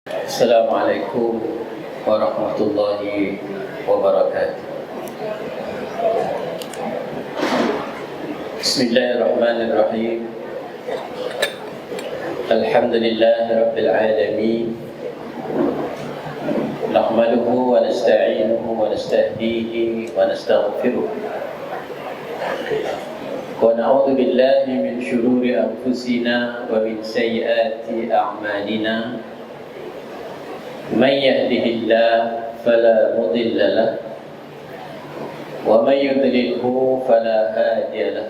Assalamualaikum warahmatullahi wabarakatuh. Bismillahirrahmanirrahim. Alhamdulillahi rabbil alamin. Nahmaduhu wa nasta'inuhu wa nastahdihi wa nastaghfiruh. Wa na'udzu billahi min shururi anfusina wa min sayyiati a'malina. من يهده الله فلا مضل له ومن يضلله فلا هادي له.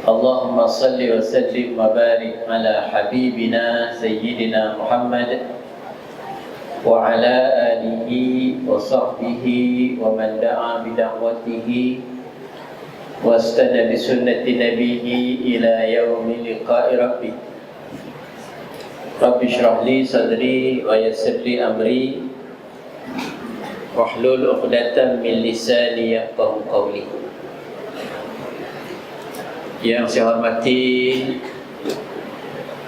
اللهم صل وسلم وبارك على حبيبنا سيدنا محمد وعلى آله وصحبه ومن دعا بدعوته واستنى بسنة نبيه إلى يوم لقاء ربه. Rabbi syrah li sadri wa yassir li amri wahlul 'uqdatam min lisani yafqahu qawli. Yang saya hormati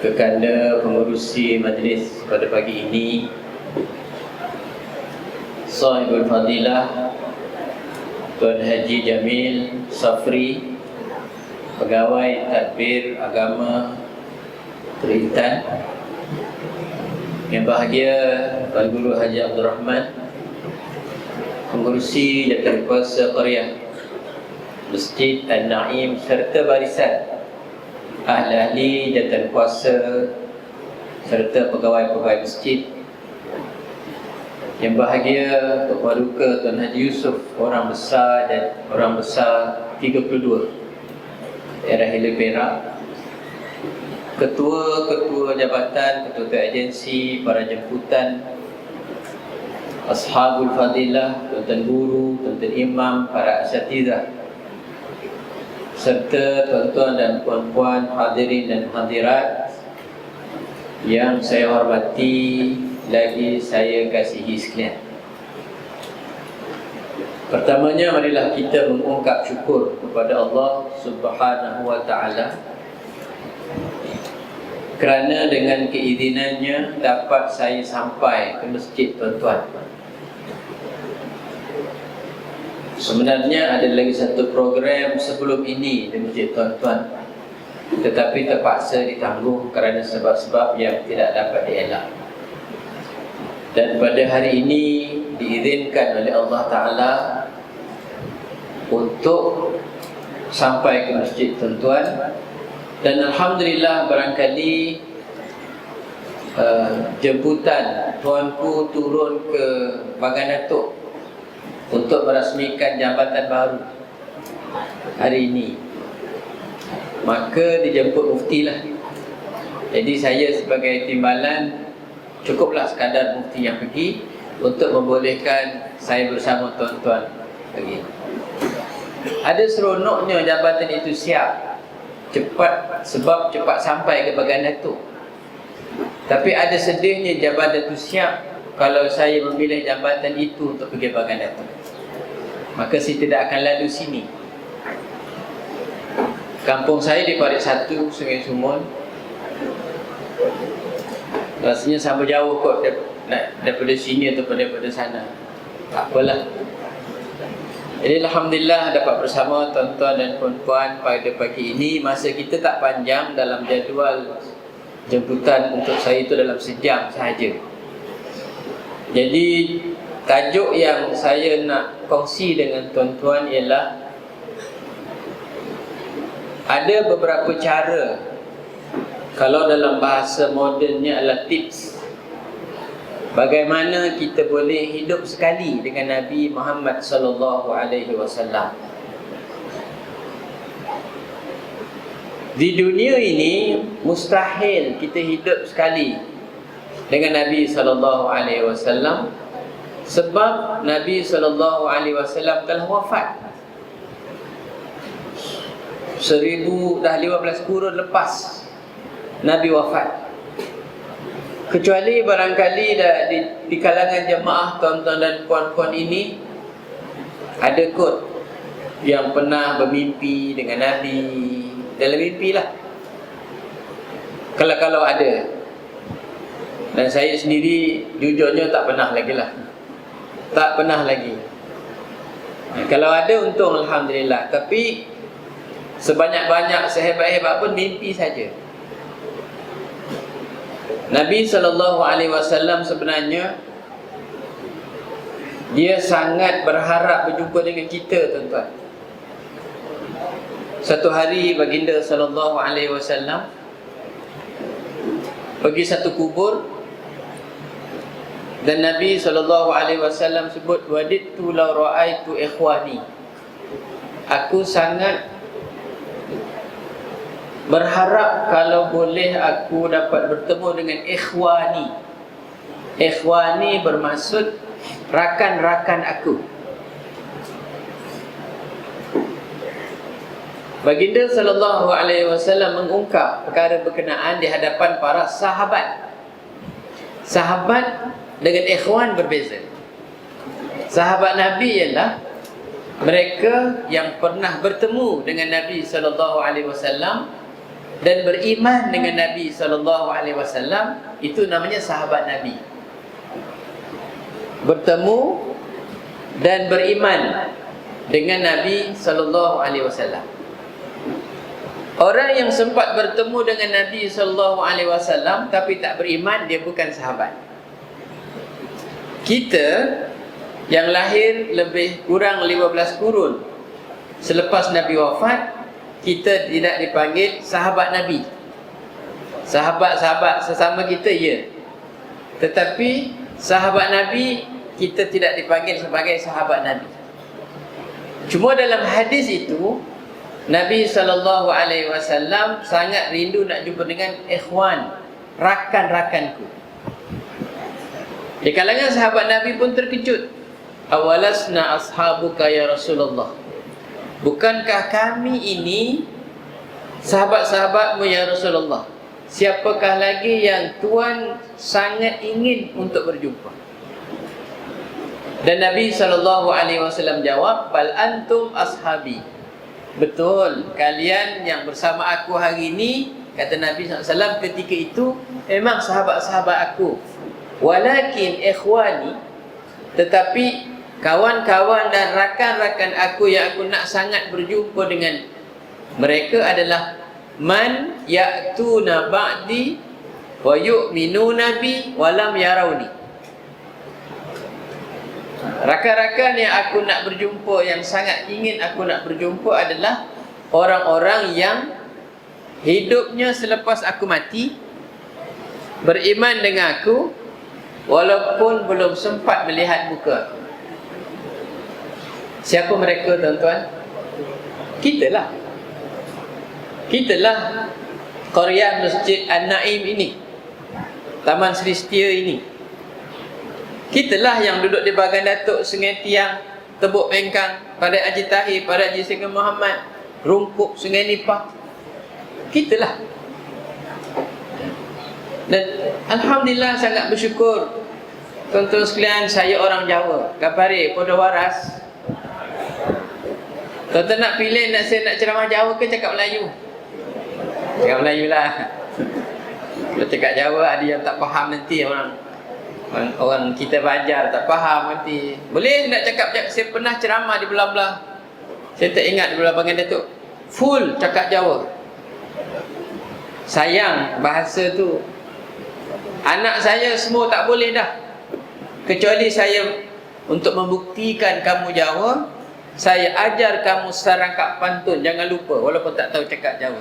Kekanda pengurusi majlis pada pagi ini, Sahibul Fadilah Tuan Haji Jamil Safri, Pegawai Tadbir Agama Terintan, yang bahagia Tuan Guru Haji Abdul Rahman, pengurusi Jawatankuasa Qaryah Masjid An-Naim serta barisan ahli-ahli Jawatankuasa serta pegawai-pegawai masjid, yang bahagia Tok Paduka Tuan Haji Yusof, orang besar dan orang besar 32 daerah Hilir Perak, ketua-ketua jabatan, ketua agensi, para jemputan, ashabul fadilah, tuan-tuan guru, tuan-tuan imam, para asatidzah, serta tuan-tuan dan puan-puan hadirin dan hadirat yang saya hormati lagi saya kasihi sekalian. Pertamanya, marilah kita mengungkap syukur kepada Allah Subhanahu wa Ta'ala kerana dengan keizinannya dapat saya sampai ke masjid tuan-tuan. Sebenarnya ada lagi satu program sebelum ini di masjid tuan-tuan, tetapi terpaksa ditangguh kerana sebab-sebab yang tidak dapat dielak. Dan pada hari ini diizinkan oleh Allah Ta'ala untuk sampai ke masjid tuan-tuan. Dan Alhamdulillah, barangkali jemputan tuanku turun ke Bagan Datuk untuk merasmikan jabatan baru hari ini, maka dijemput mufti lah. Jadi saya sebagai timbalan, cukuplah sekadar mufti yang pergi untuk membolehkan saya bersama tuan-tuan pergi. Ada seronoknya jabatan itu siap cepat, sebab cepat sampai ke Bagan Datuk. Tapi ada sedihnya jabatan itu siap kalau saya memilih jabatan itu untuk pergi Bagan Datuk, maka saya tidak akan lalu sini. Kampung saya di Parit 1, Sungai Sumun. Rasanya sama jauh kot daripada sini atau daripada sana. Tak apalah. Jadi Alhamdulillah dapat bersama tuan-tuan dan puan-puan pada pagi ini. Masa kita tak panjang dalam jadual jemputan untuk saya itu dalam sejam sahaja. Jadi tajuk yang saya nak kongsi dengan tuan-tuan ialah ada beberapa cara, kalau dalam bahasa modennya adalah tips, bagaimana kita boleh hidup sekali dengan Nabi Muhammad sallallahu alaihi wasallam. Di dunia ini mustahil kita hidup sekali dengan Nabi sallallahu alaihi wasallam, sebab Nabi sallallahu alaihi wasallam telah wafat 1500 kurun lepas Nabi wafat. Kecuali barangkali di kalangan jemaah tuan-tuan dan puan-puan ini ada kot yang pernah bermimpi dengan Nabi, dalam mimpi lah, kalau ada. Dan saya sendiri jujurnya tak pernah lagi lah. Tak pernah lagi. Kalau ada untung alhamdulillah. Tapi sebanyak-banyak, sehebat-hebat pun mimpi saja. Nabi SAW sebenarnya dia sangat berharap berjumpa dengan kita, tuan-tuan. Satu hari baginda SAW pergi satu kubur, dan Nabi SAW sebut, wadidtu law ra'aitu ikhwani. Aku sangat berharap kalau boleh aku dapat bertemu dengan ikhwani. Ikhwani bermaksud rakan-rakan aku. Baginda SAW mengungkap perkara berkenaan di hadapan para sahabat. Sahabat dengan ikhwan berbeza. Sahabat Nabi ialah mereka yang pernah bertemu dengan Nabi SAW dan beriman dengan Nabi SAW. Itu namanya sahabat Nabi. Bertemu dan beriman dengan Nabi SAW. Orang yang sempat bertemu dengan Nabi SAW tapi tak beriman, dia bukan sahabat. Kita yang lahir lebih kurang 15 kurun selepas Nabi wafat, kita tidak dipanggil sahabat Nabi. Sahabat-sahabat sesama kita, ya. Tetapi sahabat Nabi, kita tidak dipanggil sebagai sahabat Nabi. Cuma dalam hadis itu, Nabi SAW sangat rindu nak jumpa dengan ikhwan, rakan-rakanku. Di kalangan sahabat Nabi pun terkejut. Awalasna ashabuka ya Rasulullah. Bukankah kami ini sahabat-sahabatmu ya Rasulullah? Siapakah lagi yang Tuan sangat ingin untuk berjumpa? Dan Nabi SAW jawab, bal antum ashabi. Betul, kalian yang bersama aku hari ini, kata Nabi SAW ketika itu, memang sahabat-sahabat aku. Walakin ikhwani, tetapi kawan-kawan dan rakan-rakan aku yang aku nak sangat berjumpa dengan mereka adalah man ya'tuna ba'di wa yu'minuna bi wa lam yarawni. Rakan-rakan yang aku nak berjumpa, yang sangat ingin aku nak berjumpa adalah orang-orang yang hidupnya selepas aku mati beriman dengan aku walaupun belum sempat melihat muka aku. Siapa mereka, tuan-tuan? Kitalah. Kitalah Qaryah Masjid An-Naim ini, Taman Sri Setia ini. Kitalah yang duduk di Bagan Datuk, Sungai Tiang, Tebuk Pengkang, pada Haji Tahir, pada Haji Singh Muhammad, Rungkuk, Sungai Nipah. Kitalah. Dan alhamdulillah sangat bersyukur, tuan-tuan sekalian, saya orang Jawa, Kapari, Podo Waras. Tuan-tuan nak pilih, saya nak ceramah Jawa ke cakap Melayu? Cakap Melayu lah. Kalau cakap Jawa ada yang tak faham nanti, orang kita belajar tak faham nanti. Boleh nak cakap, saya pernah ceramah di belah-belah, saya tak ingat di belah Bagan Datuk, full cakap Jawa. Sayang bahasa tu, anak saya semua tak boleh dah. Kecuali saya, untuk membuktikan kamu Jawa, saya ajar kamu serangkap pantun. Jangan lupa, walaupun tak tahu cakap Jawa.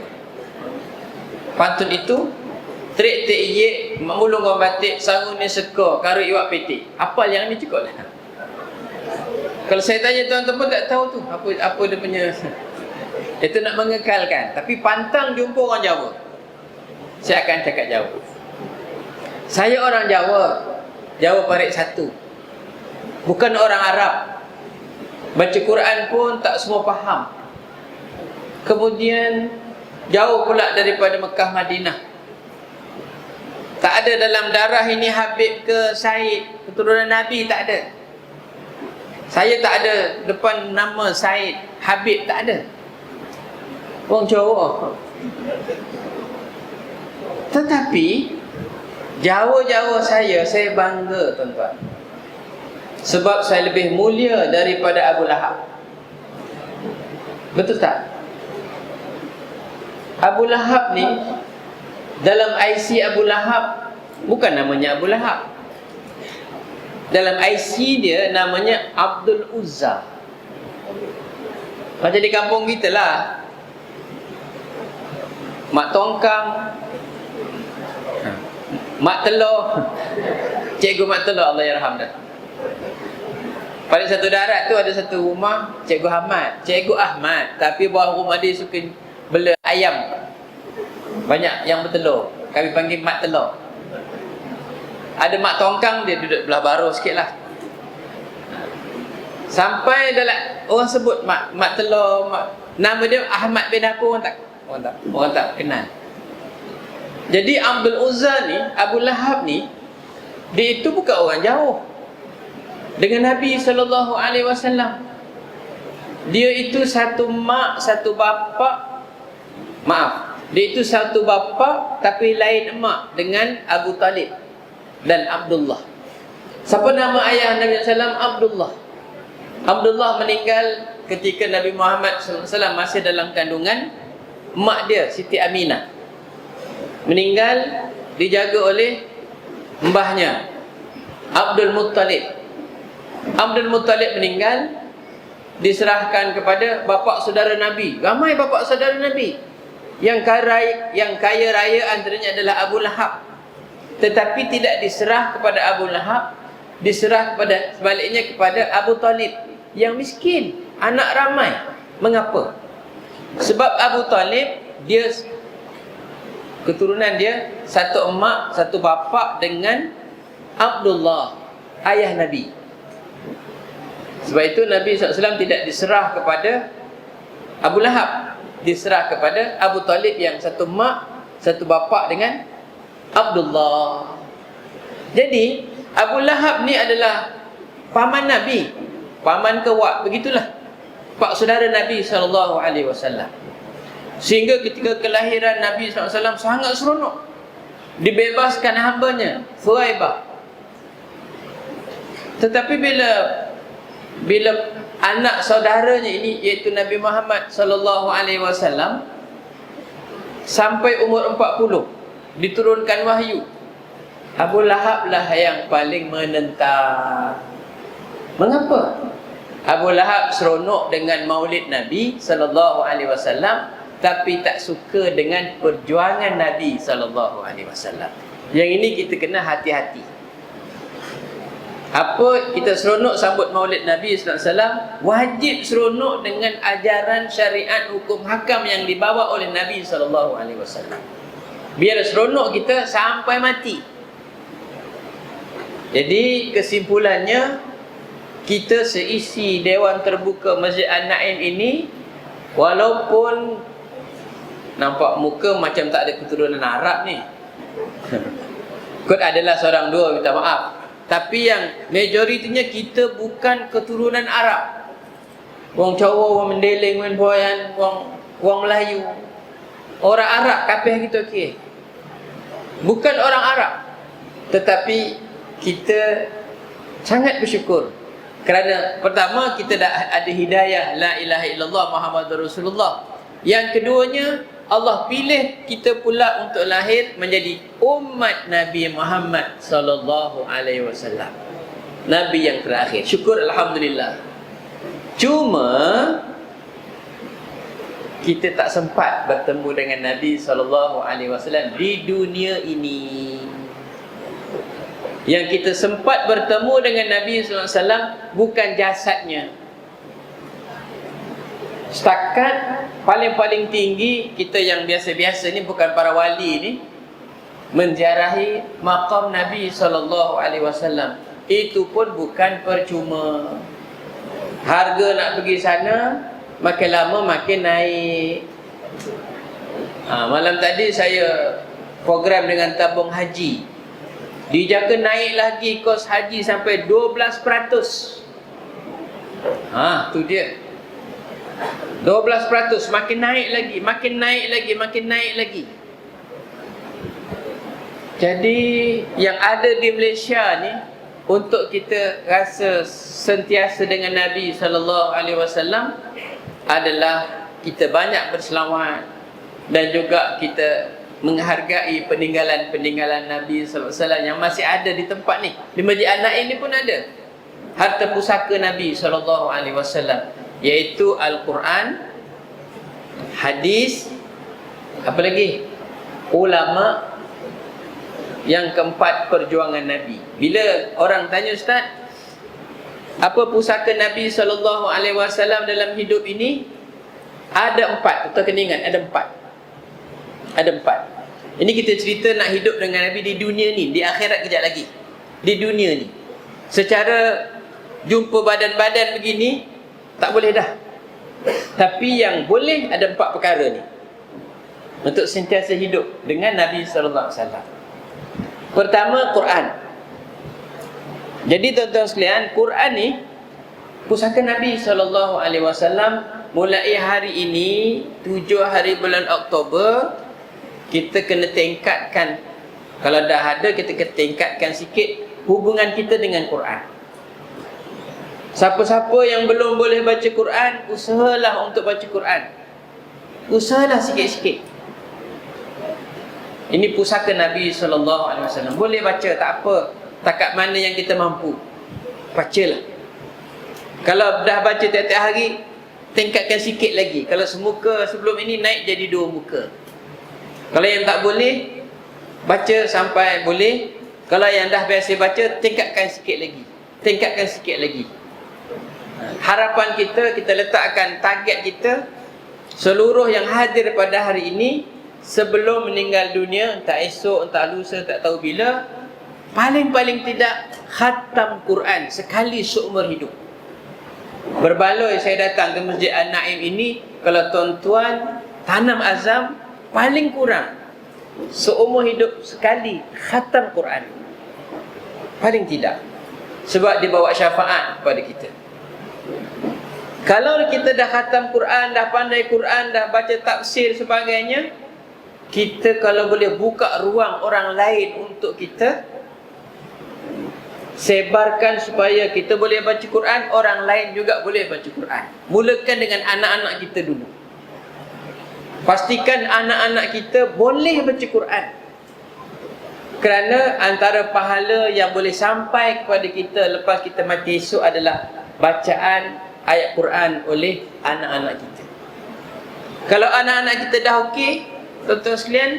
Pantun itu, trik tik ye, mulung orang batik, sarung ni seka, karut iwak petik. Apa yang ni cukup lah. Kalau saya tanya tuan-tuan pun tak tahu tu apa dia punya. Itu nak mengekalkan. Tapi pantang jumpa orang Jawa, saya akan cakap Jawa. Saya orang Jawa, Jawa Parit 1. Bukan orang Arab. Baca Quran pun tak semua faham. Kemudian jauh pula daripada Mekah Madinah. Tak ada dalam darah ini Habib ke Said, keturunan Nabi, tak ada. Saya tak ada depan nama Said, Habib, tak ada. Orang Jawa. Tetapi Jauh-jauh saya bangga tuan-tuan. Sebab saya lebih mulia daripada Abu Lahab. Betul tak? Abu Lahab ni, dalam IC Abu Lahab bukan namanya Abu Lahab. Dalam IC dia namanya Abdul Uzza. Macam di kampung kita lah, mak tongkang, mak telur, cikgu mak telur, Allah yarham dah. Pada satu darat tu ada satu rumah Cikgu Ahmad, tapi bawah rumah dia suka bela ayam banyak yang bertelur, kami panggil mak telur. Ada mak tongkang, dia duduk belah baru sikit lah. Sampai dalam orang sebut mak telur, nama dia Ahmad bin Dapur, orang tak kenal. Jadi Abdul Uzza ni, Abu Lahab ni, dia itu bukan orang jauh dengan Nabi SAW. Dia itu satu mak, satu bapa. Maaf, dia itu satu bapa tapi lain emak dengan Abu Talib dan Abdullah. Siapa nama ayah Nabi SAW? Abdullah. Abdullah meninggal ketika Nabi Muhammad SAW masih dalam kandungan mak dia, Siti Aminah. Meninggal dijaga oleh mbahnya Abdul Muttalib. Abdul Muttalib meninggal, diserahkan kepada bapa saudara Nabi. Ramai bapa saudara Nabi. Yang kaya raya antaranya adalah Abu Lahab. Tetapi tidak diserah kepada Abu Lahab, diserah kepada sebaliknya kepada Abu Talib yang miskin, anak ramai. Mengapa? Sebab Abu Talib, dia keturunan dia satu emak, satu bapa dengan Abdullah, ayah Nabi. Sebab itu Nabi SAW tidak diserah kepada Abu Lahab, diserah kepada Abu Talib yang satu mak, satu bapa dengan Abdullah. Jadi Abu Lahab ni adalah paman Nabi, paman kewak, begitulah pak saudara Nabi SAW. Sehingga ketika kelahiran Nabi SAW sangat seronok, dibebaskan hambanya Thuwaibah. Tetapi bila anak saudaranya ini, iaitu Nabi Muhammad SAW, sampai umur 40 diturunkan wahyu, Abu Lahab lah yang paling menentang. Mengapa? Abu Lahab seronok dengan maulid Nabi SAW, tapi tak suka dengan perjuangan Nabi SAW. Yang ini kita kena hati-hati. Apa kita seronok sambut maulid Nabi SAW, wajib seronok dengan ajaran syariat hukum hakam yang dibawa oleh Nabi SAW. Biar seronok kita sampai mati. Jadi kesimpulannya, kita seisi Dewan Terbuka Masjid An-Naim ini, walaupun nampak muka macam tak ada keturunan Arab ni, kot adalah seorang dua, minta maaf, tapi yang majoritinya kita bukan keturunan Arab. Wong Jawa, wong Mendeleng, wong Boyan, wong Melayu, orang Arab kapeh kita okey. Bukan orang Arab, tetapi kita sangat bersyukur kerana pertama kita dah ada hidayah la ilaha illallah Muhammadur Rasulullah. Yang keduanya, Allah pilih kita pula untuk lahir menjadi umat Nabi Muhammad sallallahu alaihi wasallam, Nabi yang terakhir. Syukur, alhamdulillah. Cuma kita tak sempat bertemu dengan Nabi sallallahu alaihi wasallam di dunia ini. Yang kita sempat bertemu dengan Nabi sallallahu alaihi wasallam bukan jasadnya. Setakat paling tinggi kita yang biasa-biasa ni, bukan para wali ni, menziarahi maqam Nabi sallallahu alaihi wasallam. Itu pun bukan percuma. Harga nak pergi sana makin lama makin naik. Malam tadi saya program dengan tabung haji, dijaga naik lagi kos haji sampai 12%. Tu dia, 12%, makin naik lagi, makin naik lagi, makin naik lagi. Jadi yang ada di Malaysia ni, untuk kita rasa sentiasa dengan Nabi SAW adalah kita banyak berselawat dan juga kita menghargai peninggalan-peninggalan Nabi SAW yang masih ada di tempat ni. Di Masjid An-Naim ni pun ada harta pusaka Nabi SAW, iaitu Al-Quran, hadis, apa lagi? Ulama. Yang keempat, perjuangan Nabi. Bila orang tanya, Ustaz, apa pusaka Nabi SAW dalam hidup ini? Ada 4. Kita kena ingat, ada 4. Ada 4. Ini kita cerita nak hidup dengan Nabi di dunia ni. Di akhirat kejap lagi. Di dunia ni, secara jumpa badan-badan begini tak boleh dah. Tapi yang boleh, ada 4 perkara ni untuk sentiasa hidup dengan Nabi SAW. Pertama, Quran. Jadi tuan-tuan sekalian, Quran ni pusaka Nabi SAW. Mulai hari ini 7 hari bulan Oktober, kita kena tingkatkan. Kalau dah ada, kita kena tingkatkan sikit hubungan kita dengan Quran. Siapa-siapa yang belum boleh baca Quran, usahalah untuk baca Quran. Usahalah sikit-sikit. Ini pusaka Nabi SAW. Boleh baca, tak apa, takat mana yang kita mampu, bacalah. Kalau dah baca tiap-tiap hari, tingkatkan sikit lagi. Kalau semuka sebelum ini, naik jadi 2 muka. Kalau yang tak boleh, baca sampai boleh. Kalau yang dah biasa baca, tingkatkan sikit lagi. Tingkatkan sikit lagi. Harapan kita letakkan target kita, seluruh yang hadir pada hari ini, sebelum meninggal dunia, entah esok, entah lusa, tak tahu bila, paling-paling tidak khatam Quran sekali seumur hidup. Berbaloi saya datang ke Masjid An-Naim ini, kalau tuan-tuan tanam azam, paling kurang seumur hidup sekali khatam Quran. Paling tidak. Sebab dia bawa syafaat kepada kita. Kalau kita dah khatam Quran, dah pandai Quran, dah baca tafsir sebagainya, kita kalau boleh buka ruang orang lain untuk kita, sebarkan supaya kita boleh baca Quran, orang lain juga boleh baca Quran. Mulakan dengan anak-anak kita dulu. Pastikan anak-anak kita boleh baca Quran. Kerana antara pahala yang boleh sampai kepada kita lepas kita mati esok adalah bacaan ayat Quran oleh anak-anak kita. Kalau anak-anak kita dah okey, tuan-tuan sekalian,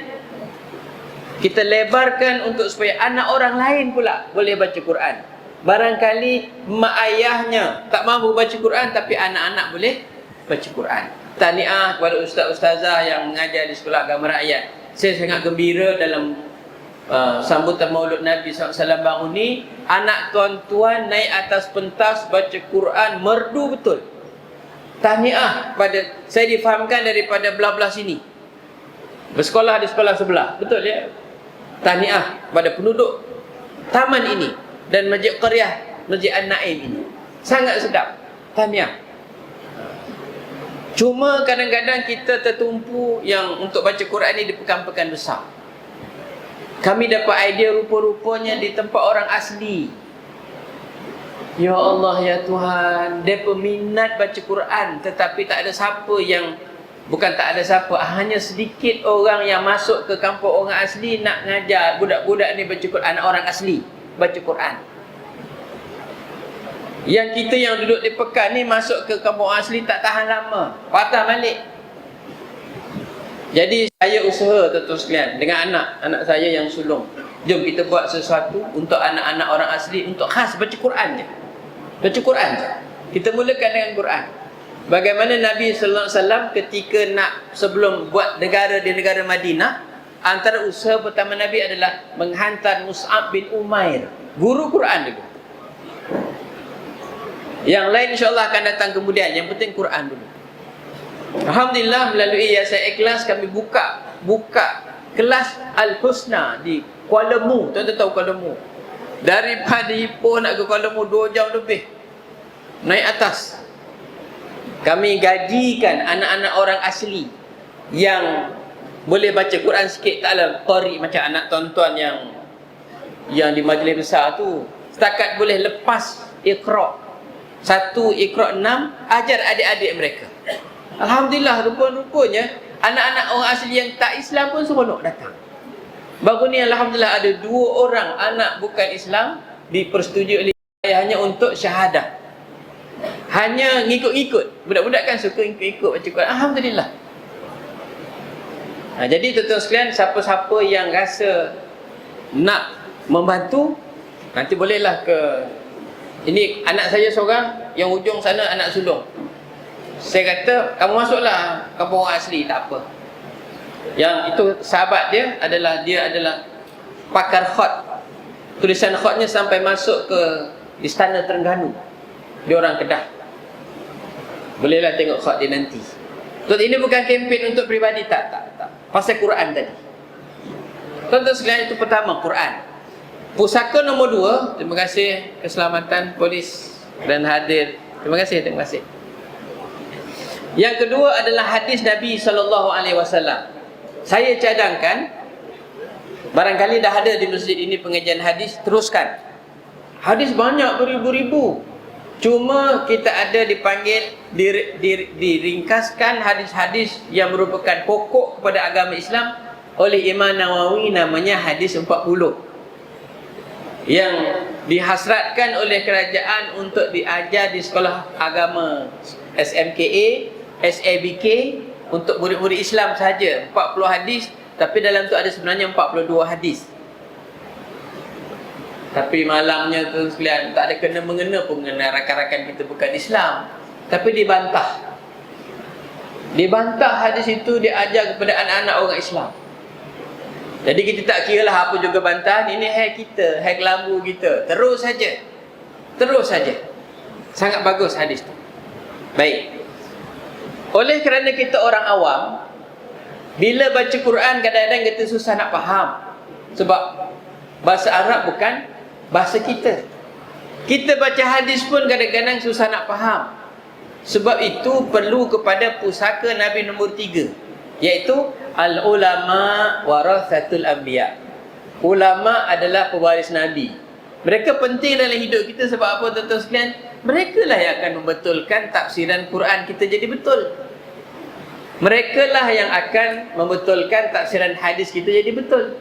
kita lebarkan untuk supaya anak orang lain pula boleh baca Quran. Barangkali mak ayahnya tak mampu baca Quran, tapi anak-anak boleh baca Quran. Tahniah kepada ustaz-ustazah yang mengajar di Sekolah Agama Rakyat. Saya sangat gembira dalam sambutan Maulud Nabi SAW baru ni, anak tuan-tuan naik atas pentas baca Quran merdu betul. Tahniah pada, saya difahamkan daripada belah-belah sini, bersekolah di sekolah sebelah. Betul ya? Tahniah pada penduduk taman ini dan Masjid Qaryah, Masjid An-Naim ini. Sangat sedap. Tahniah. Cuma kadang-kadang kita tertumpu yang untuk baca Quran ini di pekan-pekan besar. Kami dapat idea rupa-rupanya di tempat orang asli. Ya Allah, ya Tuhan, dia peminat baca Quran, tetapi tak ada siapa yang, bukan tak ada siapa, hanya sedikit orang yang masuk ke kampung orang asli nak ngajar budak-budak ni baca Quran, anak orang asli baca Quran. Yang kita yang duduk di pekan ni masuk ke kampung asli tak tahan lama, patah balik. Jadi saya usaha, tuan-tuan sekalian, dengan anak saya yang sulung, jom kita buat sesuatu untuk anak-anak orang asli, untuk khas baca Quran je. Baca Quran je. Kita mulakan dengan Quran. Bagaimana Nabi sallallahu alaihi wasallam ketika nak, sebelum buat negara di negara Madinah, antara usaha pertama Nabi adalah menghantar Mus'ab bin Umair, guru Quran dulu. Yang lain insya-Allah akan datang kemudian. Yang penting Quran dulu. Alhamdulillah, melalui Yayasan Ikhlas kami buka kelas Al-Husna di Kuala Mu. Tuan-tuan tahu Kuala Mu? Daripada Ipoh nak ke Kuala Mu 2 jam lebih naik atas. Kami gajikan anak-anak orang asli yang boleh baca Quran sikit, taklah qari macam anak tuan-tuan yang yang di majlis besar tu setakat boleh lepas Iqra 1, Iqra 6, ajar adik-adik mereka. Alhamdulillah, rupa-rupanya anak-anak orang asli yang tak Islam pun seronok datang. Baru ni Alhamdulillah ada 2 orang anak bukan Islam dipersetujui oleh ayahnya untuk syahadah. Hanya ngikut-ngikut. Budak-budak kan suka ngikut-ngikut baca Quran. Alhamdulillah. Jadi tuan-tuan sekalian, siapa-siapa yang rasa nak membantu, nanti bolehlah ke, ini anak saya seorang yang ujung sana anak sulung. Saya kata, kamu masuklah kampung orang asli, tak apa. Yang itu sahabat dia adalah pakar khat. Tulisan khatnya sampai masuk ke Istana Terengganu. Dia orang Kedah. Bolehlah tengok khat dia nanti. Ini bukan kempen untuk peribadi, tak. Pasal Quran tadi. Tuan-tuan sekalian, itu pertama, Quran. Pusaka nombor 2, terima kasih Keselamatan Polis dan hadir. Terima kasih. Yang kedua adalah hadis Nabi SAW. Saya cadangkan, barangkali dah ada di masjid ini pengajian hadis, teruskan. Hadis banyak beribu-ribu. Cuma kita ada dipanggil diringkaskan hadis-hadis yang merupakan pokok kepada agama Islam oleh Imam Nawawi, namanya hadis 40, yang dihasratkan oleh kerajaan untuk diajar di sekolah agama SMKA, SABK untuk murid-murid Islam saja. 40 hadis, tapi dalam tu ada sebenarnya 42 hadis. Tapi malangnya tu sekalian, tak ada kena-mengena pun mengenai rakan-rakan kita bukan Islam. Tapi dibantah. Dibantah hadis itu diajar kepada anak-anak orang Islam. Jadi kita tak kira lah apa juga bantahan. Ini hack kita, hack lambu kita. Terus saja. Sangat bagus hadis tu. Baik. Oleh kerana kita orang awam, bila baca Quran kadang-kadang kita susah nak faham. Sebab bahasa Arab bukan bahasa kita. Kita baca hadis pun kadang-kadang susah nak faham. Sebab itu perlu kepada pusaka Nabi nombor 3, iaitu al-ulama warathatul anbiya. Ulama adalah pewaris Nabi. Mereka penting dalam hidup kita. Sebab apa tuan-tuan sekalian? Mereka lah yang akan membetulkan tafsiran Quran kita jadi betul. Mereka lah yang akan membetulkan tafsiran hadis kita jadi betul.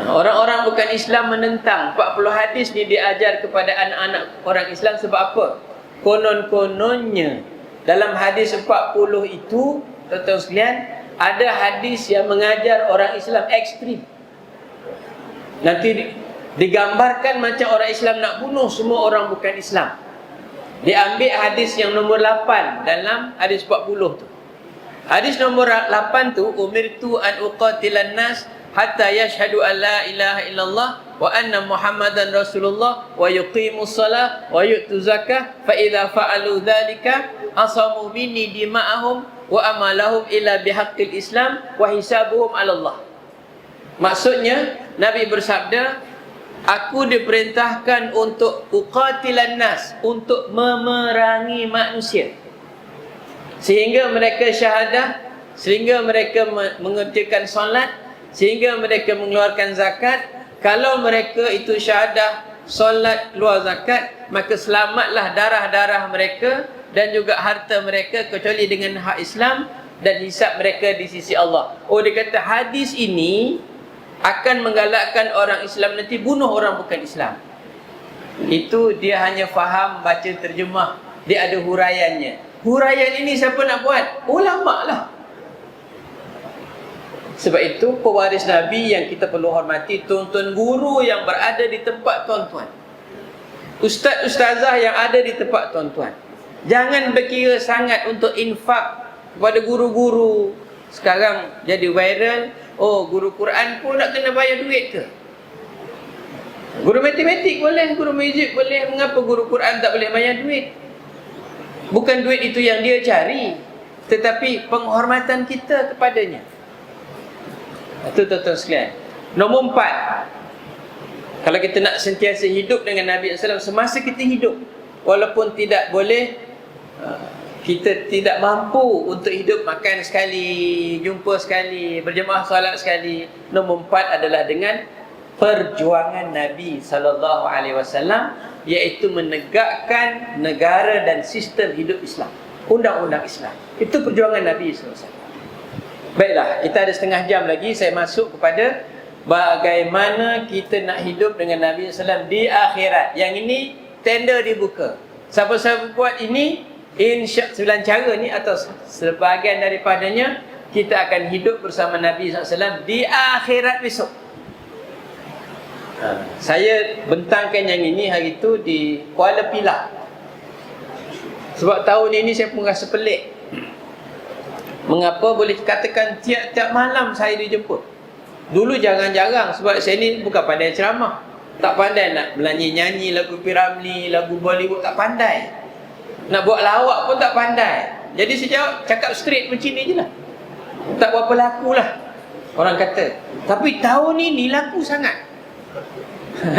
Orang-orang bukan Islam menentang 40 hadis ni diajar kepada anak-anak orang Islam. Sebab apa? Konon-kononnya dalam hadis 40 itu, tuan-tuan sekalian, ada hadis yang mengajar orang Islam ekstrim. Nanti digambarkan macam orang Islam nak bunuh semua orang bukan Islam. Diambil hadis yang nombor 8 dalam hadis 40 tu. Hadis nombor 8 tu, umirtu an uqatilan nas hatta yashhadu an la ilaha illallah wa anna muhammadan rasulullah wa yuqimus salah wa yu'tu zakah fa idza fa'alu dzalika asamu minni dima'ahum wa amalahum ila bihaqqil islam wa hisabuhum 'ala Allah. Maksudnya Nabi bersabda, aku diperintahkan untuk uqatilan nas, untuk memerangi manusia sehingga mereka syahadah, sehingga mereka mengerjakan solat, sehingga mereka mengeluarkan zakat. Kalau mereka itu syahadah, solat, keluar zakat, maka selamatlah darah-darah mereka dan juga harta mereka kecuali dengan hak Islam, dan hisab mereka di sisi Allah. Dia kata hadis ini akan menggalakkan orang Islam nanti bunuh orang bukan Islam. Itu dia hanya faham baca terjemah, dia ada huraiannya. Huraian ini siapa nak buat? Ulama lah. Sebab itu pewaris Nabi yang kita perlu hormati, tuan-tuan guru yang berada di tempat tuan-tuan, ustaz-ustazah yang ada di tempat tuan-tuan. Jangan berkira sangat untuk infak kepada guru-guru. Sekarang jadi viral, guru Quran pun nak kena bayar duit ke? Guru matematik boleh, guru muzik boleh, mengapa guru Quran tak boleh bayar duit? Bukan duit itu yang dia cari, tetapi penghormatan kita kepadanya. Itu tuan-tuan sekalian. Nombor 4, kalau kita nak sentiasa hidup dengan Nabi SAW semasa kita hidup, walaupun tidak boleh, kita tidak mampu untuk hidup makan sekali, jumpa sekali, berjemaah solat sekali. Nombor 4 adalah dengan perjuangan Nabi sallallahu alaihi wasallam, iaitu menegakkan negara dan sistem hidup Islam, undang-undang Islam. Itu perjuangan Nabi sallallahu alaihi wasallam. Baiklah, kita ada setengah jam lagi. Saya masuk kepada bagaimana kita nak hidup dengan Nabi sallallahu alaihi wasallam di akhirat. Yang ini tender dibuka. Siapa-siapa buat ini, insya 9 cara ni atau sebahagian daripadanya, kita akan hidup bersama Nabi SAW di akhirat besok. Saya bentangkan yang ini hari itu di Kuala Pilah. Sebab tahun ini saya pun rasa pelik. Mengapa boleh katakan tiap-tiap malam saya dijemput. Dulu jarang-jarang, sebab saya ni bukan pandai ceramah. Tak pandai nak menyanyi lagu P. Ramlee, lagu Bollywood, tak pandai. Nak buat lawak pun tak pandai. Jadi saya jawab, cakap straight macam ni je lah. Tak berapa laku lah, orang kata. Tapi tahun ini laku sangat.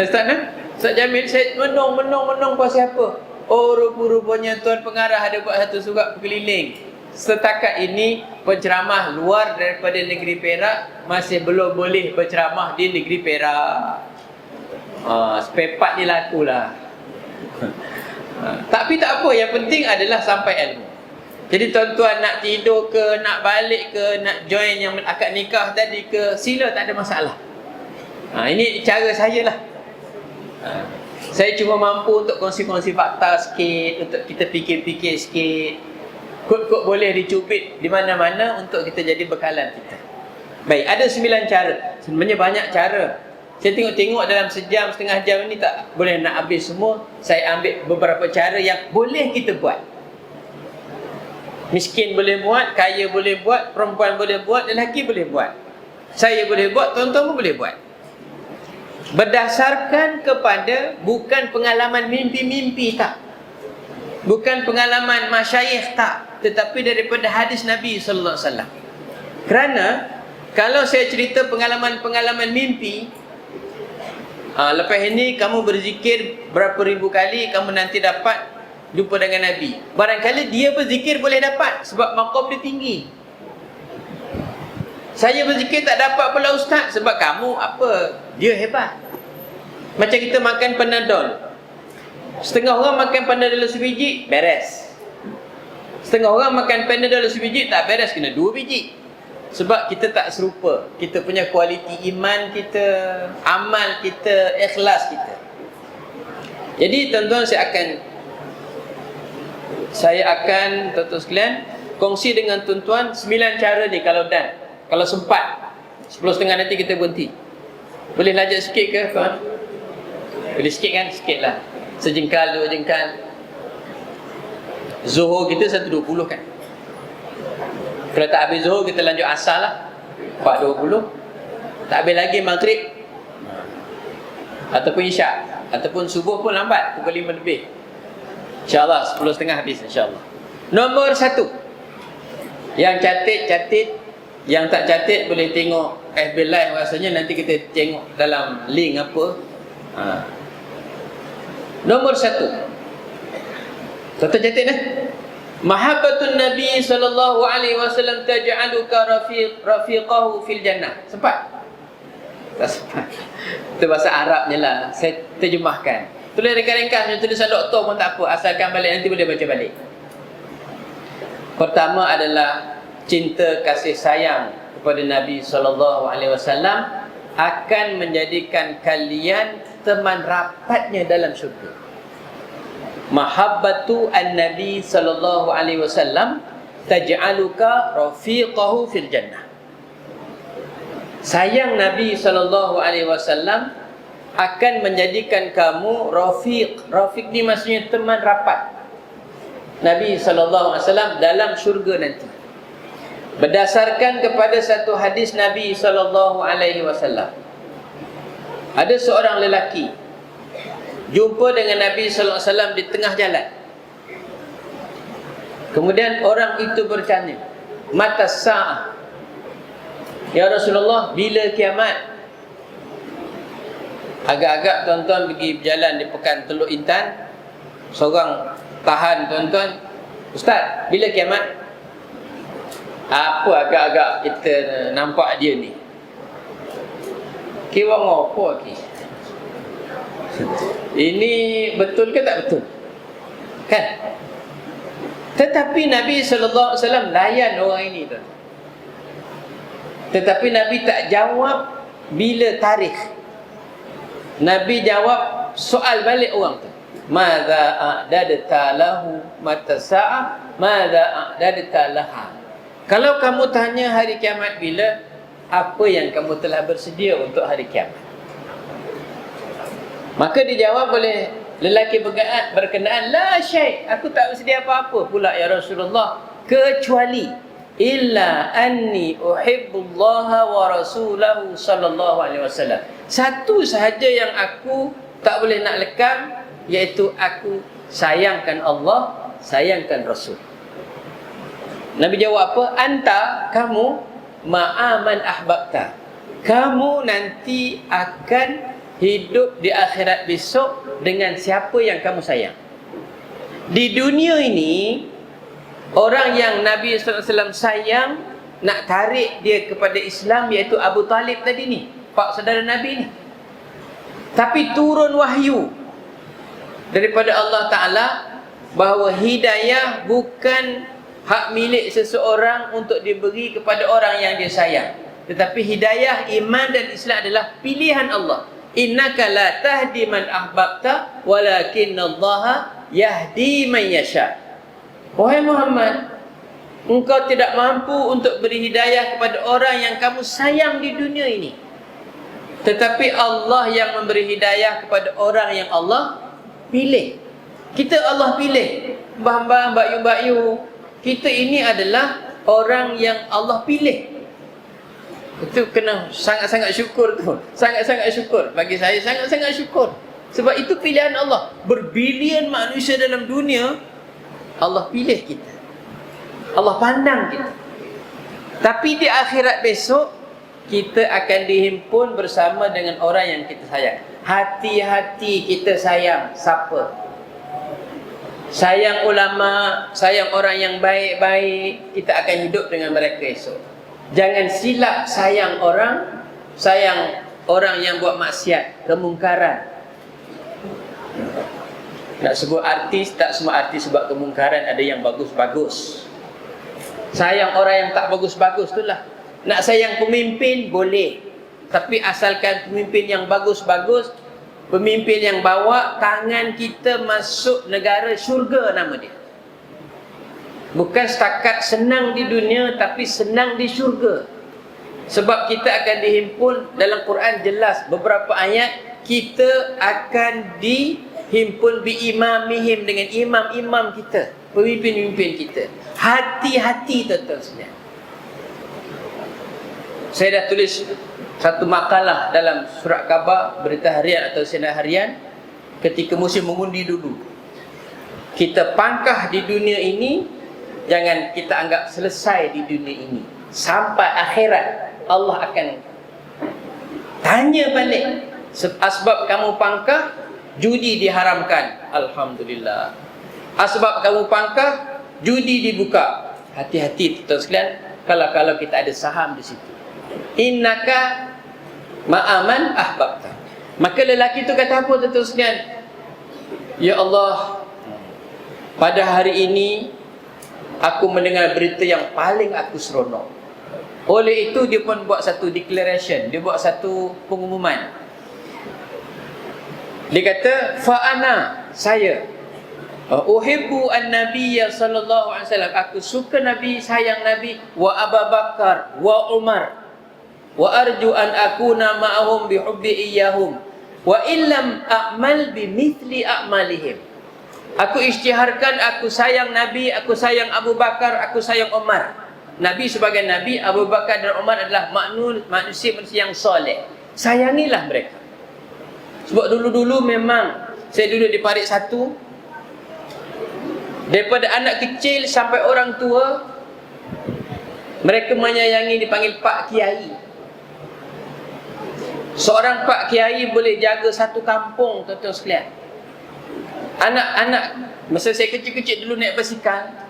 Ustaz Jamil, saya menung pasal apa? Oh, rupa-rupanya Tuan Pengarah ada buat satu surat berkeliling. Setakat ini penceramah luar daripada negeri Perak masih belum boleh berceramah di negeri Perak. Spare part ni laku lah. Tapi tak apa, yang penting adalah sampai ilmu. Jadi tuan-tuan nak tidur ke, nak balik ke, nak join yang akad nikah tadi ke, sila, tak ada masalah. Ini cara saya lah. Saya cuma mampu untuk kongsi-kongsi fakta sikit, untuk kita fikir-fikir sikit. Kod-kod boleh dicubit di mana-mana untuk kita jadi bekalan kita. Baik, ada 9 cara. Sebenarnya banyak cara. Saya tengok-tengok dalam sejam, setengah jam ini tak boleh nak habis semua. Saya ambil beberapa cara yang boleh kita buat. Miskin boleh buat, kaya boleh buat, perempuan boleh buat, lelaki boleh buat. Saya boleh buat, tuan-tuan pun boleh buat. Berdasarkan kepada bukan pengalaman mimpi-mimpi, tak. Bukan pengalaman masyayikh, tak. Tetapi daripada hadis Nabi sallallahu alaihi wasallam. Kerana kalau saya cerita pengalaman-pengalaman mimpi, lepas ini kamu berzikir berapa ribu kali, kamu nanti dapat jumpa dengan Nabi. Barangkali dia berzikir boleh dapat, sebab maqam dia tinggi. Saya berzikir tak dapat pula ustaz, sebab kamu apa, dia hebat. Macam kita makan Panadol. Setengah orang makan Panadol sebiji, beres. Setengah orang makan Panadol sebiji, tak beres, kena 2 biji. Sebab kita tak serupa. Kita punya kualiti iman kita, amal kita, ikhlas kita. Jadi tuan-tuan, saya akan tuan-tuan sekalian kongsi dengan tuan-tuan 9 cara ni kalau dan. Kalau sempat 10.30 nanti kita berhenti. Boleh lajak sikit ke tuan? Boleh sikit kan? Sikit lah. Sejengkal, 2 jengkal. Zuhur kita 1.20 kan? Kalau tak habis zuhur, kita lanjut asar lah 4.20. Tak habis lagi maghrib ataupun isyak, ataupun subuh pun lambat, pukul 5 lebih. InsyaAllah 10.30 habis insyaAllah. Nombor 1, yang catit, yang tak catit boleh tengok FB Live rasanya, nanti kita tengok dalam link apa. Nombor 1, tuan-tuan catit Mahabbatun Nabi sallallahu alaihi wasallam taj'aluka rafiqahu fil jannah. Sempat? Tak sempat. Itu bahasa Arabnya lah, saya terjemahkan. Tulis ringkas-ringkas macam tulisan doktor pun tak apa, asalkan balik nanti boleh baca balik. Pertama adalah cinta kasih sayang kepada Nabi sallallahu alaihi wasallam akan menjadikan kalian teman rapatnya dalam syurga. Mahabbatu an-Nabi sallallahu alaihi wasallam taj'aluka rafiqahu fil jannah. Sayang Nabi sallallahu alaihi wasallam akan menjadikan kamu rafiq. Rafiq ni maksudnya teman rapat Nabi sallallahu alaihi wasallam dalam syurga nanti. Berdasarkan kepada satu hadis Nabi sallallahu alaihi wasallam, ada seorang lelaki jumpa dengan Nabi sallallahu alaihi wasallam di tengah jalan. Kemudian orang itu bertanya, "Mata sa'ah?" Ya Rasulullah, bila kiamat? Agak-agak tuan-tuan pergi berjalan di Pekan Teluk Intan, seorang tahan tuan-tuan, "Ustaz, bila kiamat?" Apa agak-agak kita nampak dia ni? Kira ngopo ki? Ini betul ke tak betul? Kan? Tetapi Nabi sallallahu alaihi wasallam layan orang ini tu. Tetapi Nabi tak jawab bila tarikh. Nabi jawab soal balik orang tu. Madza a'dadta lahu mata sa'ah, madza a'dadta laha. Kalau kamu tanya hari kiamat bila, apa yang kamu telah bersedia untuk hari kiamat? Maka dijawab oleh lelaki berkenaan, la syai', aku tak bersedia apa-apa pula ya Rasulullah, kecuali illa anni uhibbullaha wa rasulahu sallallahu alaihi wasallam. Satu sahaja yang aku tak boleh nak lekang, iaitu aku sayangkan Allah, sayangkan Rasul. Nabi jawab apa? Anta, kamu ma'aman ahbabta. Kamu nanti akan hidup di akhirat besok dengan siapa yang kamu sayang. Di dunia ini, orang yang Nabi SAW sayang, nak tarik dia kepada Islam, iaitu Abu Talib tadi ni, pak saudara Nabi ni. Tapi turun wahyu daripada Allah Ta'ala bahawa hidayah bukan hak milik seseorang untuk diberi kepada orang yang dia sayang, tetapi hidayah iman dan Islam adalah pilihan Allah. Innaka la tahdi man ahbabta walakinallaha yahdi man yasha. Wahai Muhammad, engkau tidak mampu untuk beri hidayah kepada orang yang kamu sayang di dunia ini, tetapi Allah yang memberi hidayah kepada orang yang Allah pilih. Kita Allah pilih. Mbah-mbah, mbak-yu, kita ini adalah orang yang Allah pilih. Itu kena sangat-sangat syukur tu. Sangat-sangat syukur. Bagi saya sangat-sangat syukur. Sebab itu pilihan Allah. Berbilion manusia dalam dunia, Allah pilih kita. Allah pandang kita. Tapi di akhirat besok, kita akan dihimpun bersama dengan orang yang kita sayang. Hati-hati kita sayang siapa? Sayang ulama, sayang orang yang baik-baik, kita akan hidup dengan mereka esok. Jangan silap sayang orang yang buat maksiat, kemungkaran. Nak sebut artis, tak semua artis sebab kemungkaran, ada yang bagus-bagus. Sayang orang yang tak bagus-bagus itulah. Nak sayang pemimpin boleh, tapi asalkan pemimpin yang bagus-bagus, pemimpin yang bawa tangan kita masuk negara syurga nama dia. Bukan setakat senang di dunia, tapi senang di syurga. Sebab kita akan dihimpun, dalam Quran jelas beberapa ayat, kita akan dihimpun biimamihim, dengan imam-imam kita, pemimpin-pemimpin kita. Hati-hati tuan-tuan sekalian. Saya dah tulis satu makalah dalam surat khabar, berita harian atau sinar harian, ketika musim mengundi dulu. Kita pangkah di dunia ini, jangan kita anggap selesai di dunia ini. Sampai akhirat, Allah akan tanya balik. Asbab kamu pangkah, judi diharamkan. Alhamdulillah. Asbab kamu pangkah, judi dibuka. Hati-hati tuan sekalian, kalau kita ada saham di situ. Innaka ma'aman ahbabta. Maka lelaki itu kata apa tuan sekalian? Ya Allah, pada hari ini aku mendengar berita yang paling aku seronok. Oleh itu dia pun buat satu declaration, dia buat satu pengumuman. Dia kata, fa'ana, saya uhibbu an-nabiyya sallallahu alaihi wasallam, aku suka Nabi, sayang Nabi, wa Abu Bakar wa Umar, wa arju an akuna ma'ahum bihubbi iyyahum wa illam a'mal bimithli a'malihim. Aku isytiharkan, aku sayang Nabi, aku sayang Abu Bakar, aku sayang Umar. Nabi sebagai Nabi, Abu Bakar dan Umar adalah manusia yang soleh. Sayangilah mereka. Sebab dulu-dulu memang saya duduk di parit satu, daripada anak kecil sampai orang tua, mereka menyayangi, dipanggil Pak Kiai. Seorang Pak Kiai boleh jaga satu kampung, tuan-tuan sekalian. Anak-anak, masa saya kecil-kecil dulu naik basikal,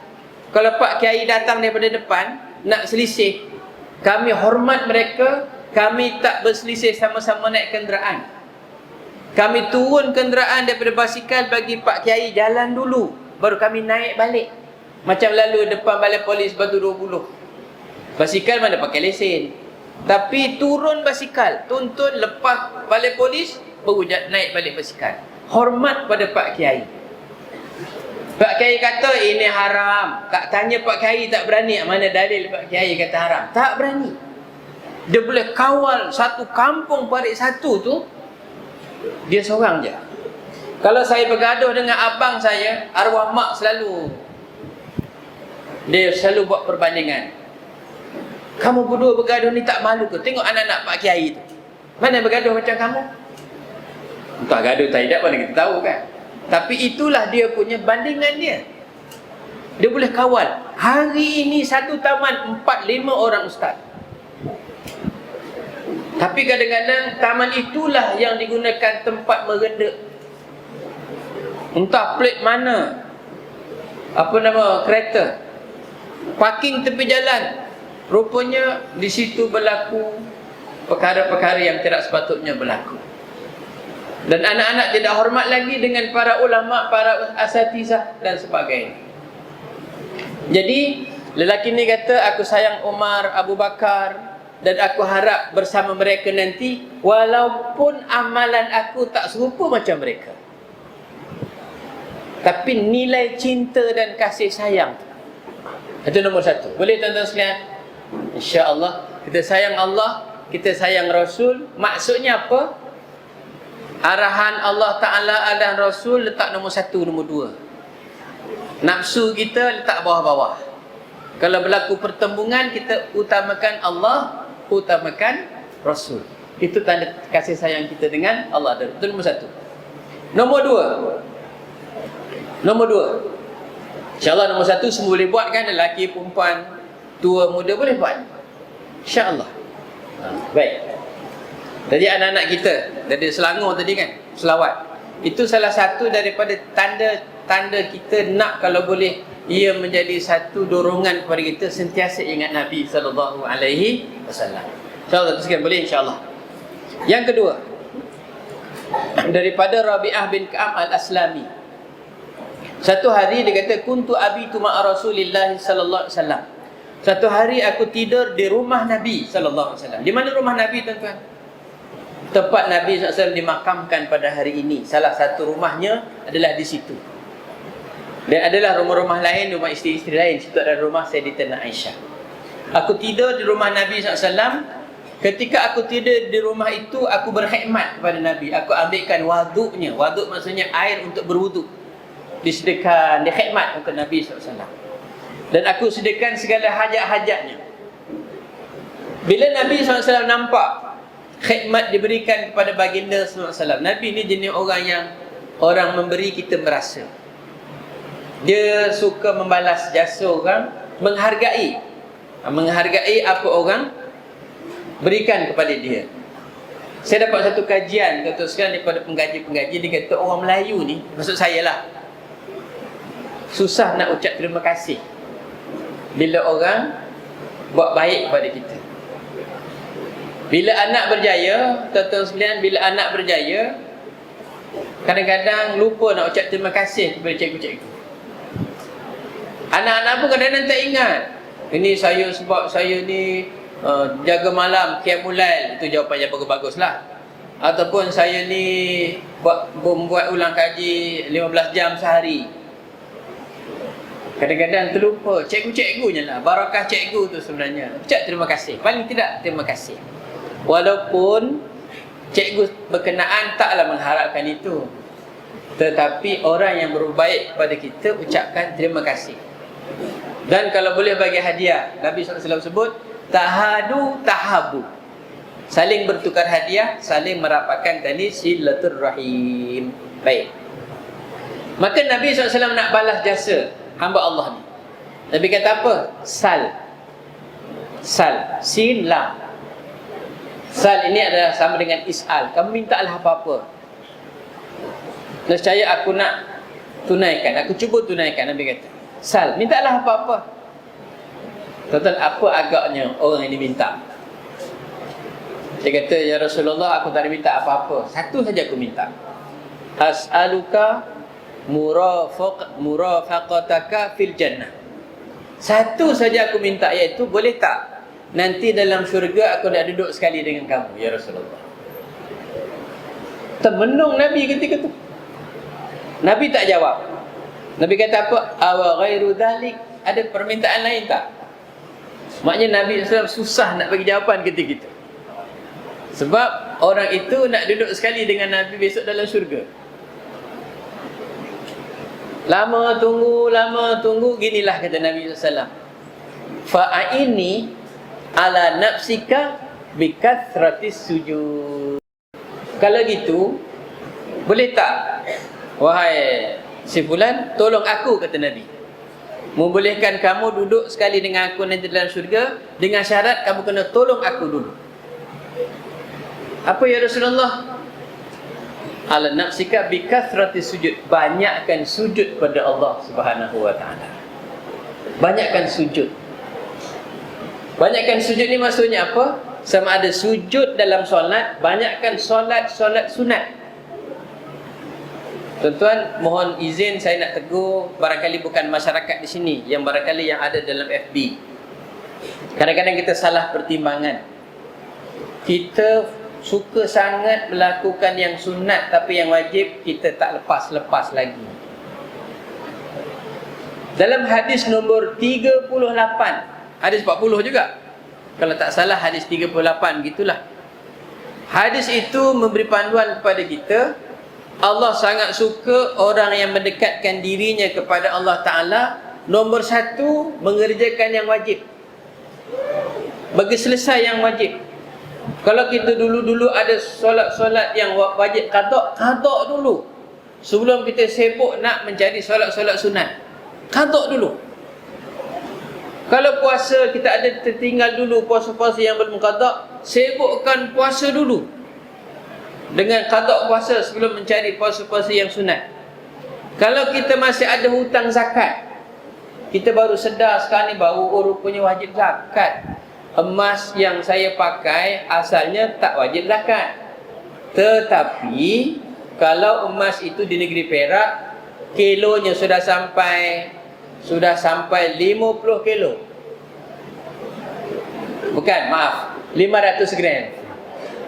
kalau Pak Kiai datang daripada depan nak selisih, kami hormat mereka, kami tak berselisih, sama-sama naik kenderaan. Kami turun kenderaan daripada basikal bagi Pak Kiai jalan dulu, baru kami naik balik. Macam lalu depan balai polis Batu 20. Basikal mana pakai lesen. Tapi turun basikal, tuntun lepas balai polis, baru naik balik basikal. Hormat pada Pak Kiai. Pak Kiai kata ini haram. Tak tanya Pak Kiai tak berani. Mana dalil Pak Kiai kata haram? Tak berani. Dia boleh kawal satu kampung parit satu tu, dia seorang je. Kalau saya bergaduh dengan abang saya, arwah mak selalu, dia selalu buat perbandingan. Kamu berdua bergaduh ni tak malu ke? Tengok anak-anak Pak Kiai tu. Mana bergaduh macam kamu? Entah gaduh tak tidak mana kita tahu kan. Tapi itulah dia punya bandingan dia. Dia boleh kawal. Hari ini satu taman 4-5 orang ustaz. Tapi kadang-kadang taman itulah yang digunakan tempat mereda. Entah plate mana, apa nama kereta, parking tepi jalan. Rupanya di situ berlaku perkara-perkara yang tidak sepatutnya berlaku. Dan anak-anak tidak hormat lagi dengan para ulama, para asatizah dan sebagainya. Jadi lelaki ni kata, aku sayang Umar, Abu Bakar, dan aku harap bersama mereka nanti, walaupun amalan aku tak serupa macam mereka, tapi nilai cinta dan kasih sayang itu nombor satu. Boleh tuan-tuan sekalian? InsyaAllah kita sayang Allah, kita sayang Rasul. Maksudnya apa? Arahan Allah Ta'ala dan Rasul letak nombor satu, nombor dua. Nafsu kita letak bawah-bawah. Kalau berlaku pertembungan, kita utamakan Allah, utamakan Rasul. Itu tanda kasih sayang kita dengan Allah. Itu nombor satu. Nombor dua, InsyaAllah nombor satu semua boleh buat kan? Lelaki, perempuan, tua, muda boleh buat, InsyaAllah. Baik. Tadi anak-anak kita dari Selangor tadi kan, selawat. Itu salah satu daripada tanda kita nak, kalau boleh, ia menjadi satu dorongan kepada kita sentiasa ingat Nabi sallallahu alaihi wasallam. InsyaAllah teruskan boleh insyaAllah. Yang kedua, daripada Rabi'ah bin Ka'ab al-Aslami. Satu hari dia kata, kuntu abitu ma'a Rasulillah sallallahu alaihi wasallam. Satu hari aku tidur di rumah Nabi sallallahu alaihi wasallam. Di mana rumah Nabi tuan-tuan? Tempat Nabi SAW dimakamkan pada hari ini. Salah satu rumahnya adalah di situ. Dan adalah rumah-rumah lain, rumah isteri-isteri lain. Situ adalah rumah Sayyidatina Aisyah. Aku tidur di rumah Nabi SAW. Ketika aku tidur di rumah itu, aku berkhidmat kepada Nabi. Aku ambilkan waduknya. Waduk maksudnya air untuk berwuduk. Disediakan, dikhidmat untuk Nabi SAW. Dan aku sediakan segala hajat-hajatnya. Bila Nabi SAW nampak khidmat diberikan kepada baginda SAW, Nabi ni jenis orang memberi, kita merasa. Dia suka membalas jasa orang, menghargai apa orang berikan kepada dia. Saya dapat satu kajian kata sekarang daripada penggaji-penggaji, dia kata orang Melayu ni, maksud saya lah, susah nak ucap terima kasih bila orang buat baik kepada kita. Bila anak berjaya, tuan-tuan sekalian, bila anak berjaya, kadang-kadang lupa nak ucap terima kasih kepada cikgu-cikgu. Anak-anak pun kadang-kadang tak ingat. Ini saya sebab saya ni jaga malam, qiyamul lail, itu jawapan yang bagus lah. Ataupun saya ni membuat ulang kaji 15 jam sehari. Kadang-kadang terlupa. Cikgu-cikgunya lah, barakah cikgu tu sebenarnya. Ucap terima kasih, paling tidak terima kasih. Walaupun cikgu berkenaan taklah mengharapkan itu, tetapi orang yang berbaik kepada kita, ucapkan terima kasih. Dan kalau boleh bagi hadiah, Nabi SAW sebut tahadu tahabu, saling bertukar hadiah, saling merapatkan tali silaturrahim. Baik. Maka Nabi SAW nak balas jasa hamba Allah ni. Nabi kata apa? Sal, sin lam. Sal ini adalah sama dengan is'al. Kamu mintalah apa-apa. Nescaya aku nak tunaikan. Aku cuba tunaikan. Nabi kata, sal, mintalah apa-apa. Tuan-tuan, apa agaknya orang yang diminta? Dia kata, ya Rasulullah, aku tak ada minta apa-apa. Satu saja aku minta. As'aluka murafaqataka fil jannah. Satu saja aku minta, iaitu boleh tak nanti dalam syurga aku nak duduk sekali dengan kamu, ya Rasulullah. Termenung Nabi ketika tu. Nabi tak jawab. Nabi kata apa? Awa ghairu dhalik. Ada permintaan lain tak? Maknanya Nabi SAW susah nak bagi jawapan ketika itu. Sebab orang itu nak duduk sekali dengan Nabi besok dalam syurga. Lama tunggu, ginilah kata Nabi SAW. Fa'aini ala nafsika bikathratis sujud. Kalau gitu, boleh tak, wahai si fulan, tolong aku, kata Nabi. Membolehkan kamu duduk sekali dengan aku nanti dalam syurga, dengan syarat kamu kena tolong aku dulu. Apa ya Rasulullah? Ala nafsika bikathrati sujud. Banyakkan sujud pada Allah Subhanahu wa ta'ala. Banyakkan sujud. Banyakkan sujud ni maksudnya apa? Sama ada sujud dalam solat, banyakkan solat sunat. Tuan-tuan, mohon izin saya nak tegur, barangkali bukan masyarakat di sini, yang barangkali yang ada dalam FB. Kadang-kadang kita salah pertimbangan. Kita suka sangat melakukan yang sunat, tapi yang wajib kita tak lepas-lepas lagi. Dalam hadis nombor 38, hadis 40 juga, kalau tak salah hadis 38 gitulah. Hadis itu memberi panduan kepada kita, Allah sangat suka orang yang mendekatkan dirinya kepada Allah Ta'ala. Nombor satu, mengerjakan yang wajib, bagi selesai yang wajib. Kalau kita dulu-dulu ada solat-solat yang wajib qada dulu, sebelum kita sibuk nak mencari solat-solat sunat. Qada dulu. Kalau puasa, kita ada tertinggal dulu puasa-puasa yang belum qada, sibukkan puasa dulu dengan qada puasa sebelum mencari puasa-puasa yang sunat. Kalau kita masih ada hutang zakat, kita baru sedar sekarang ni baru rupanya wajib zakat. Emas yang saya pakai asalnya tak wajib zakat. Tetapi kalau emas itu di negeri Perak, kilonya sudah sampai 50 kilo. Bukan, maaf, 500 gram.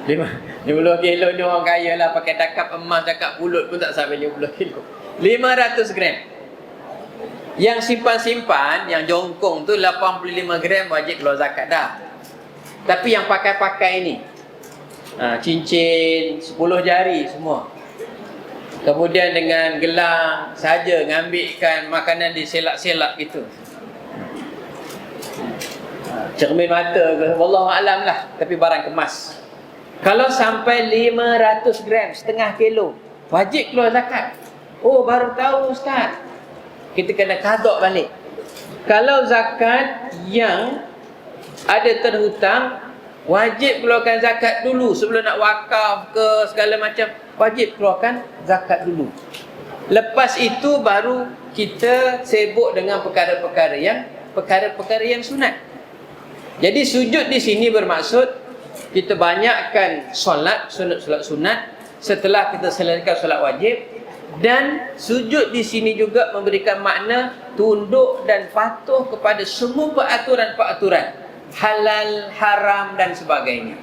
50 kilo ni orang kaya lah, pakai takap emas, takap pulut pun tak sampai 50 kilo. 500 gram. Yang simpan-simpan, yang jongkong tu 85 gram wajib keluar zakat dah. Tapi yang pakai-pakai ni, cincin 10 jari semua, kemudian dengan gelang saja, ngambilkan makanan di selak-selak gitu, cermin mata ke, wallahualam lah, tapi barang kemas. Kalau sampai 500 gram, setengah kilo, wajib keluar zakat. Oh, baru tahu Ustaz, kita kena qada balik. Kalau zakat yang ada terhutang, wajib keluarkan zakat dulu sebelum nak wakaf ke segala macam. Wajib keluarkan zakat dulu. Lepas itu baru kita sibuk dengan perkara-perkara yang sunat. Jadi sujud di sini bermaksud kita banyakkan solat sunat setelah kita selesaikan solat wajib. Dan sujud di sini juga memberikan makna tunduk dan patuh kepada semua peraturan-peraturan halal, haram dan sebagainya.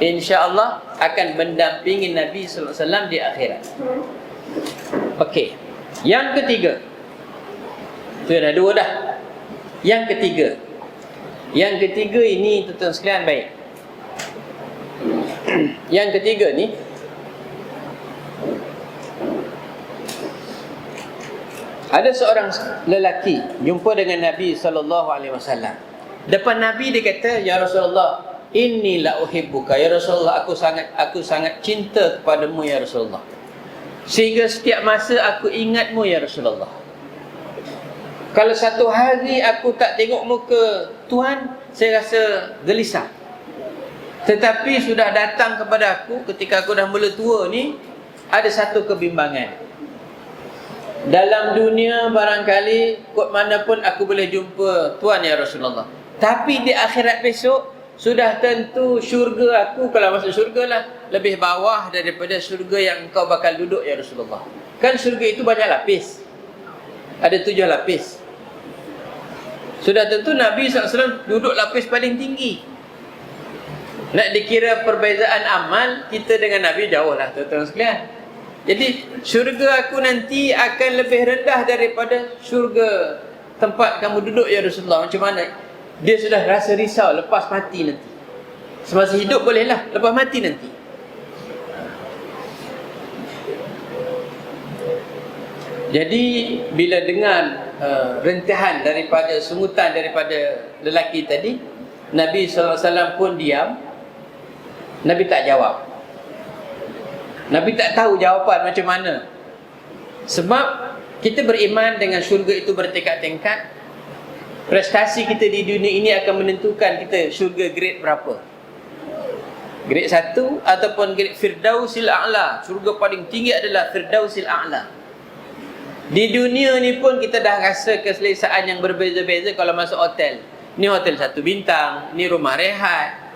InsyaAllah akan mendampingi Nabi SAW di akhirat. Okey, yang ketiga, itu dah dua dah. Yang ketiga ini tuan-tuan sekalian baik. Yang ketiga ni, ada seorang lelaki jumpa dengan Nabi SAW. Depan Nabi dia kata, ya Rasulullah, inni la uhibbuka, ya Rasulullah, aku sangat cinta kepadamu ya Rasulullah, sehingga setiap masa aku ingatmu ya Rasulullah. Kalau satu hari aku tak tengok muka Tuhan, saya rasa gelisah. Tetapi sudah datang kepada aku ketika aku dah mula tua ni, ada satu kebimbangan. Dalam dunia barangkali kot mana pun aku boleh jumpa Tuhan ya Rasulullah, tapi di akhirat besok sudah tentu syurga aku, kalau masuk syurga lah, lebih bawah daripada syurga yang kau bakal duduk ya Rasulullah. Kan syurga itu banyak lapis, ada 7 lapis. Sudah tentu Nabi SAW duduk lapis paling tinggi. Nak dikira perbezaan amal kita dengan Nabi, jauh lah tuan-tuan sekalian. Jadi syurga aku nanti akan lebih rendah daripada syurga tempat kamu duduk ya Rasulullah. Macam mana? Dia sudah rasa risau lepas mati nanti. Semasa hidup bolehlah, lepas mati nanti. Jadi bila dengar rentihan daripada sungutan daripada lelaki tadi, Nabi SAW pun diam. Nabi tak jawab. Nabi tak tahu jawapan macam mana. Sebab kita beriman dengan syurga itu bertingkat-tingkat. Prestasi kita di dunia ini akan menentukan kita syurga grade berapa. Grade 1 ataupun grade Firdausil A'la. Syurga paling tinggi adalah Firdausil A'la. Di dunia ni pun kita dah rasa keselesaan yang berbeza-beza kalau masuk hotel. Ni hotel 1 bintang, ni rumah rehat.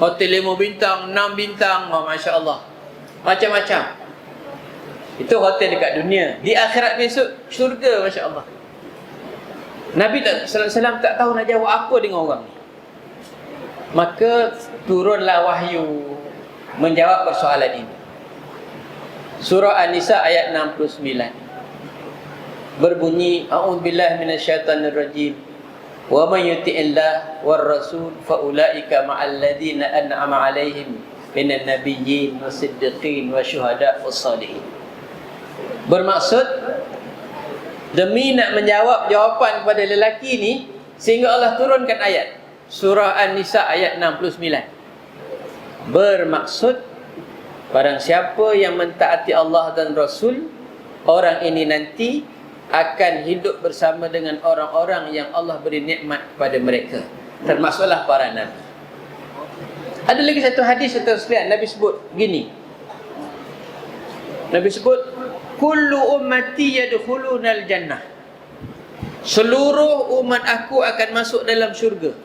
Hotel 5 bintang, 6 bintang, oh, Masya Allah. Macam-macam. Itu hotel dekat dunia. Di akhirat besok, syurga, Masya Allah. Nabi SAW tak tahu nak jawab apa dengan orang ni. Maka turunlah wahyu menjawab persoalan ini. Surah An-Nisa ayat 69 berbunyi, A'udzubillahi minasyaitonirrajim. Wa may yuti'illah war rasul fa ulaika ma'al ladzina an'ama 'alaihim minan nabiyyin wasiddiqin wasyuhada wassalihin. Bermaksud demi nak menjawab jawapan kepada lelaki ni, sehingga Allah turunkan ayat Surah An-Nisa ayat 69. Bermaksud barang siapa yang mentaati Allah dan Rasul, orang ini nanti akan hidup bersama dengan orang-orang yang Allah beri nikmat kepada mereka, termasuklah para nabi. Ada lagi satu hadis sekalian, Nabi sebut gini. Nabi sebut, kullu ummati yadkhulunal jannah. Seluruh umat aku akan masuk dalam syurga.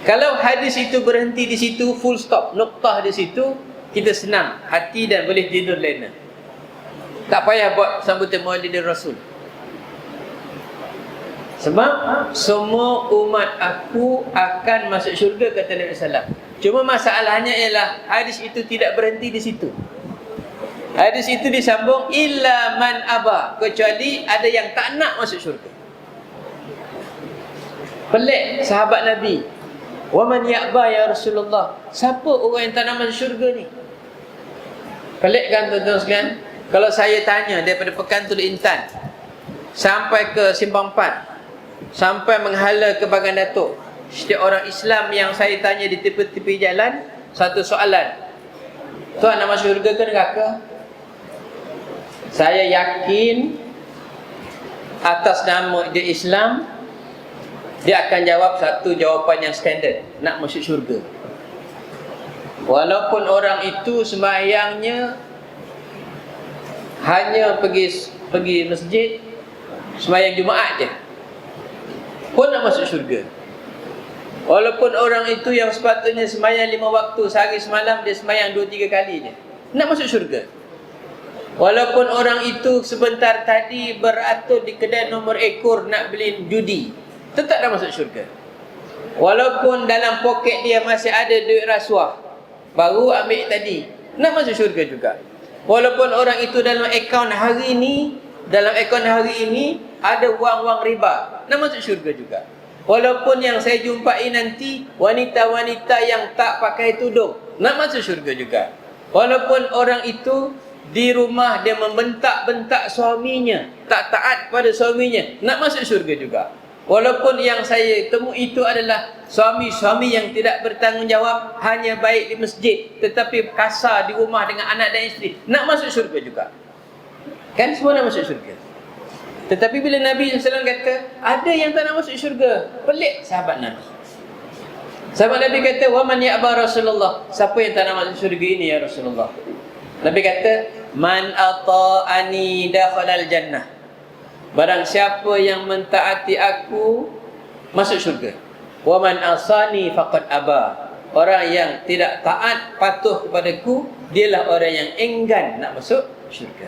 Kalau hadis itu berhenti di situ, full stop, noktah di situ, kita senang hati dan boleh tidur lena. Tak payah buat sambutan Maulidin Rasul. Sebab semua umat aku akan masuk syurga, kata Nabi SAW. Cuma masalahnya ialah hadis itu tidak berhenti di situ. Hadis itu disambung illa man aba, kecuali ada yang tak nak masuk syurga. Pelik sahabat Nabi. Wa man ya'ba ya Rasulullah. Siapa orang yang tak nak masuk syurga ni? Pelik kan tuan-tuan sekalian? Kalau saya tanya daripada Pekantul Intan sampai ke Simpang 4, sampai menghala ke Bagan Datuk, setiap orang Islam yang saya tanya di tepi-tepi jalan, satu soalan, tuan nak masuk syurga ke neraka? Saya yakin atas nama dia Islam, dia akan jawab satu jawapan yang standard, nak masuk syurga. Walaupun orang itu sembahyangnya hanya pergi masjid, sembahyang Jumaat je, pun nak masuk syurga. Walaupun orang itu yang sepatutnya sembahyang 5 waktu sehari semalam, dia sembahyang 2-3 kali je, nak masuk syurga. Walaupun orang itu sebentar tadi beratur di kedai nombor ekor nak beli judi, tetap dah masuk syurga. Walaupun dalam poket dia masih ada duit rasuah, baru ambil tadi, nak masuk syurga juga. Walaupun orang itu dalam akaun hari ini, ada wang-wang riba, nak masuk syurga juga. Walaupun yang saya jumpai nanti wanita-wanita yang tak pakai tudung, nak masuk syurga juga. Walaupun orang itu di rumah dia membentak-bentak suaminya, tak taat pada suaminya, nak masuk syurga juga. Walaupun yang saya temu itu adalah suami-suami yang tidak bertanggungjawab, hanya baik di masjid tetapi kasar di rumah dengan anak dan isteri, nak masuk syurga juga. Kan semua nak masuk syurga. Tetapi bila Nabi SAW kata ada yang tak nak masuk syurga, pelik sahabat Nabi. Sahabat Nabi kata, wa man ya'ba Rasulullah, siapa yang tak nak masuk syurga ini ya Rasulullah? Nabi kata, man ata'ani dakhalal jannah. Barang siapa yang mentaati aku, masuk syurga. Wa man asani faqad aba. Orang yang tidak taat, patuh kepadaku, dialah orang yang enggan nak masuk syurga.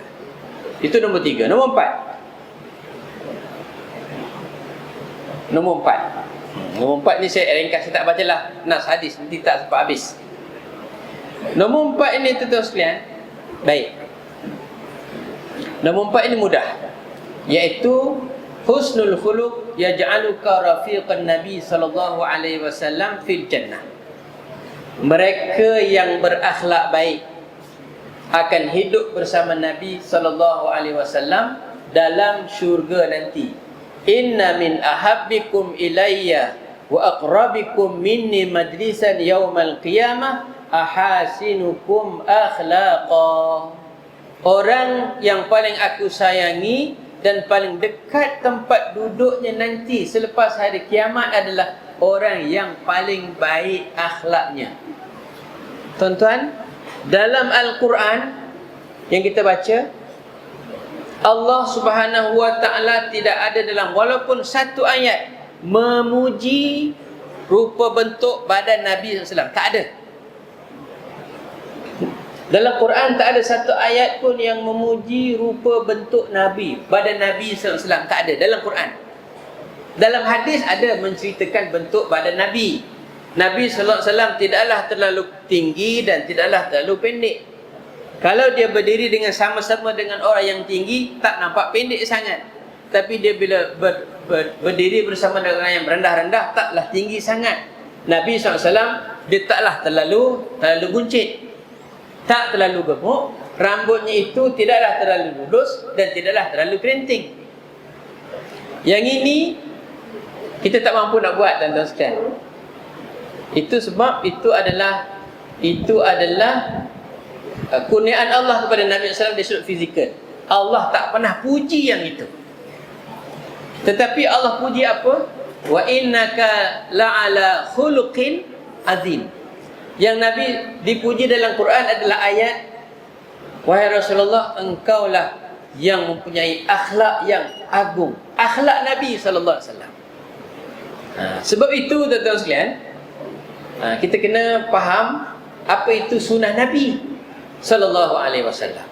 Itu nombor 3. Nombor 4. Nombor 4 ni saya ringkas, saya tak bacalah nas hadis, nanti tak sempat habis. Nombor 4 ini tuan-tuan sekalian, baik. Nombor 4 ini mudah, iaitu husnul khuluq yaj'aluka rafiqan Nabi sallallahu alaihi wasallam fil jannah. Mereka yang berakhlak baik akan hidup bersama Nabi sallallahu alaihi wasallam dalam syurga nanti. Inna min ahabbikum ilayya wa aqrabikum minni majlisan yaumal qiyamah ahasinukum akhlaqa. Orang yang paling aku sayangi dan paling dekat tempat duduknya nanti selepas hari kiamat adalah orang yang paling baik akhlaknya. Tuan-tuan, dalam Al-Quran yang kita baca, Allah Subhanahu wa ta'ala tidak ada dalam walaupun satu ayat memuji rupa bentuk badan Nabi SAW. Tak ada. Dalam Quran tak ada satu ayat pun yang memuji rupa bentuk Nabi, badan Nabi SAW. Tak ada dalam Quran. Dalam hadis ada menceritakan bentuk badan Nabi. Nabi SAW tidaklah terlalu tinggi dan tidaklah terlalu pendek. Kalau dia berdiri dengan sama-sama dengan orang yang tinggi, tak nampak pendek sangat. Tapi dia bila berdiri bersama dengan orang yang rendah-rendah, taklah tinggi sangat. Nabi SAW, dia taklah terlalu buncit, tak terlalu gemuk. Rambutnya itu tidaklah terlalu lurus dan tidaklah terlalu kerinting. Yang ini kita tak mampu nak buat, tuan-tuan sekalian. Itu sebab itu adalah kurniaan Allah kepada Nabi SAW dari sudut fizikal. Allah tak pernah puji yang itu. Tetapi Allah puji apa? Wa innaka la'ala khuluqin azim. Yang Nabi dipuji dalam Quran adalah ayat, wahai Rasulullah, engkaulah yang mempunyai akhlak yang agung. Akhlak Nabi SAW. Sebab itu tuan-tuan sekalian, kita kena faham apa itu sunnah Nabi sallallahu alaihi wasallam.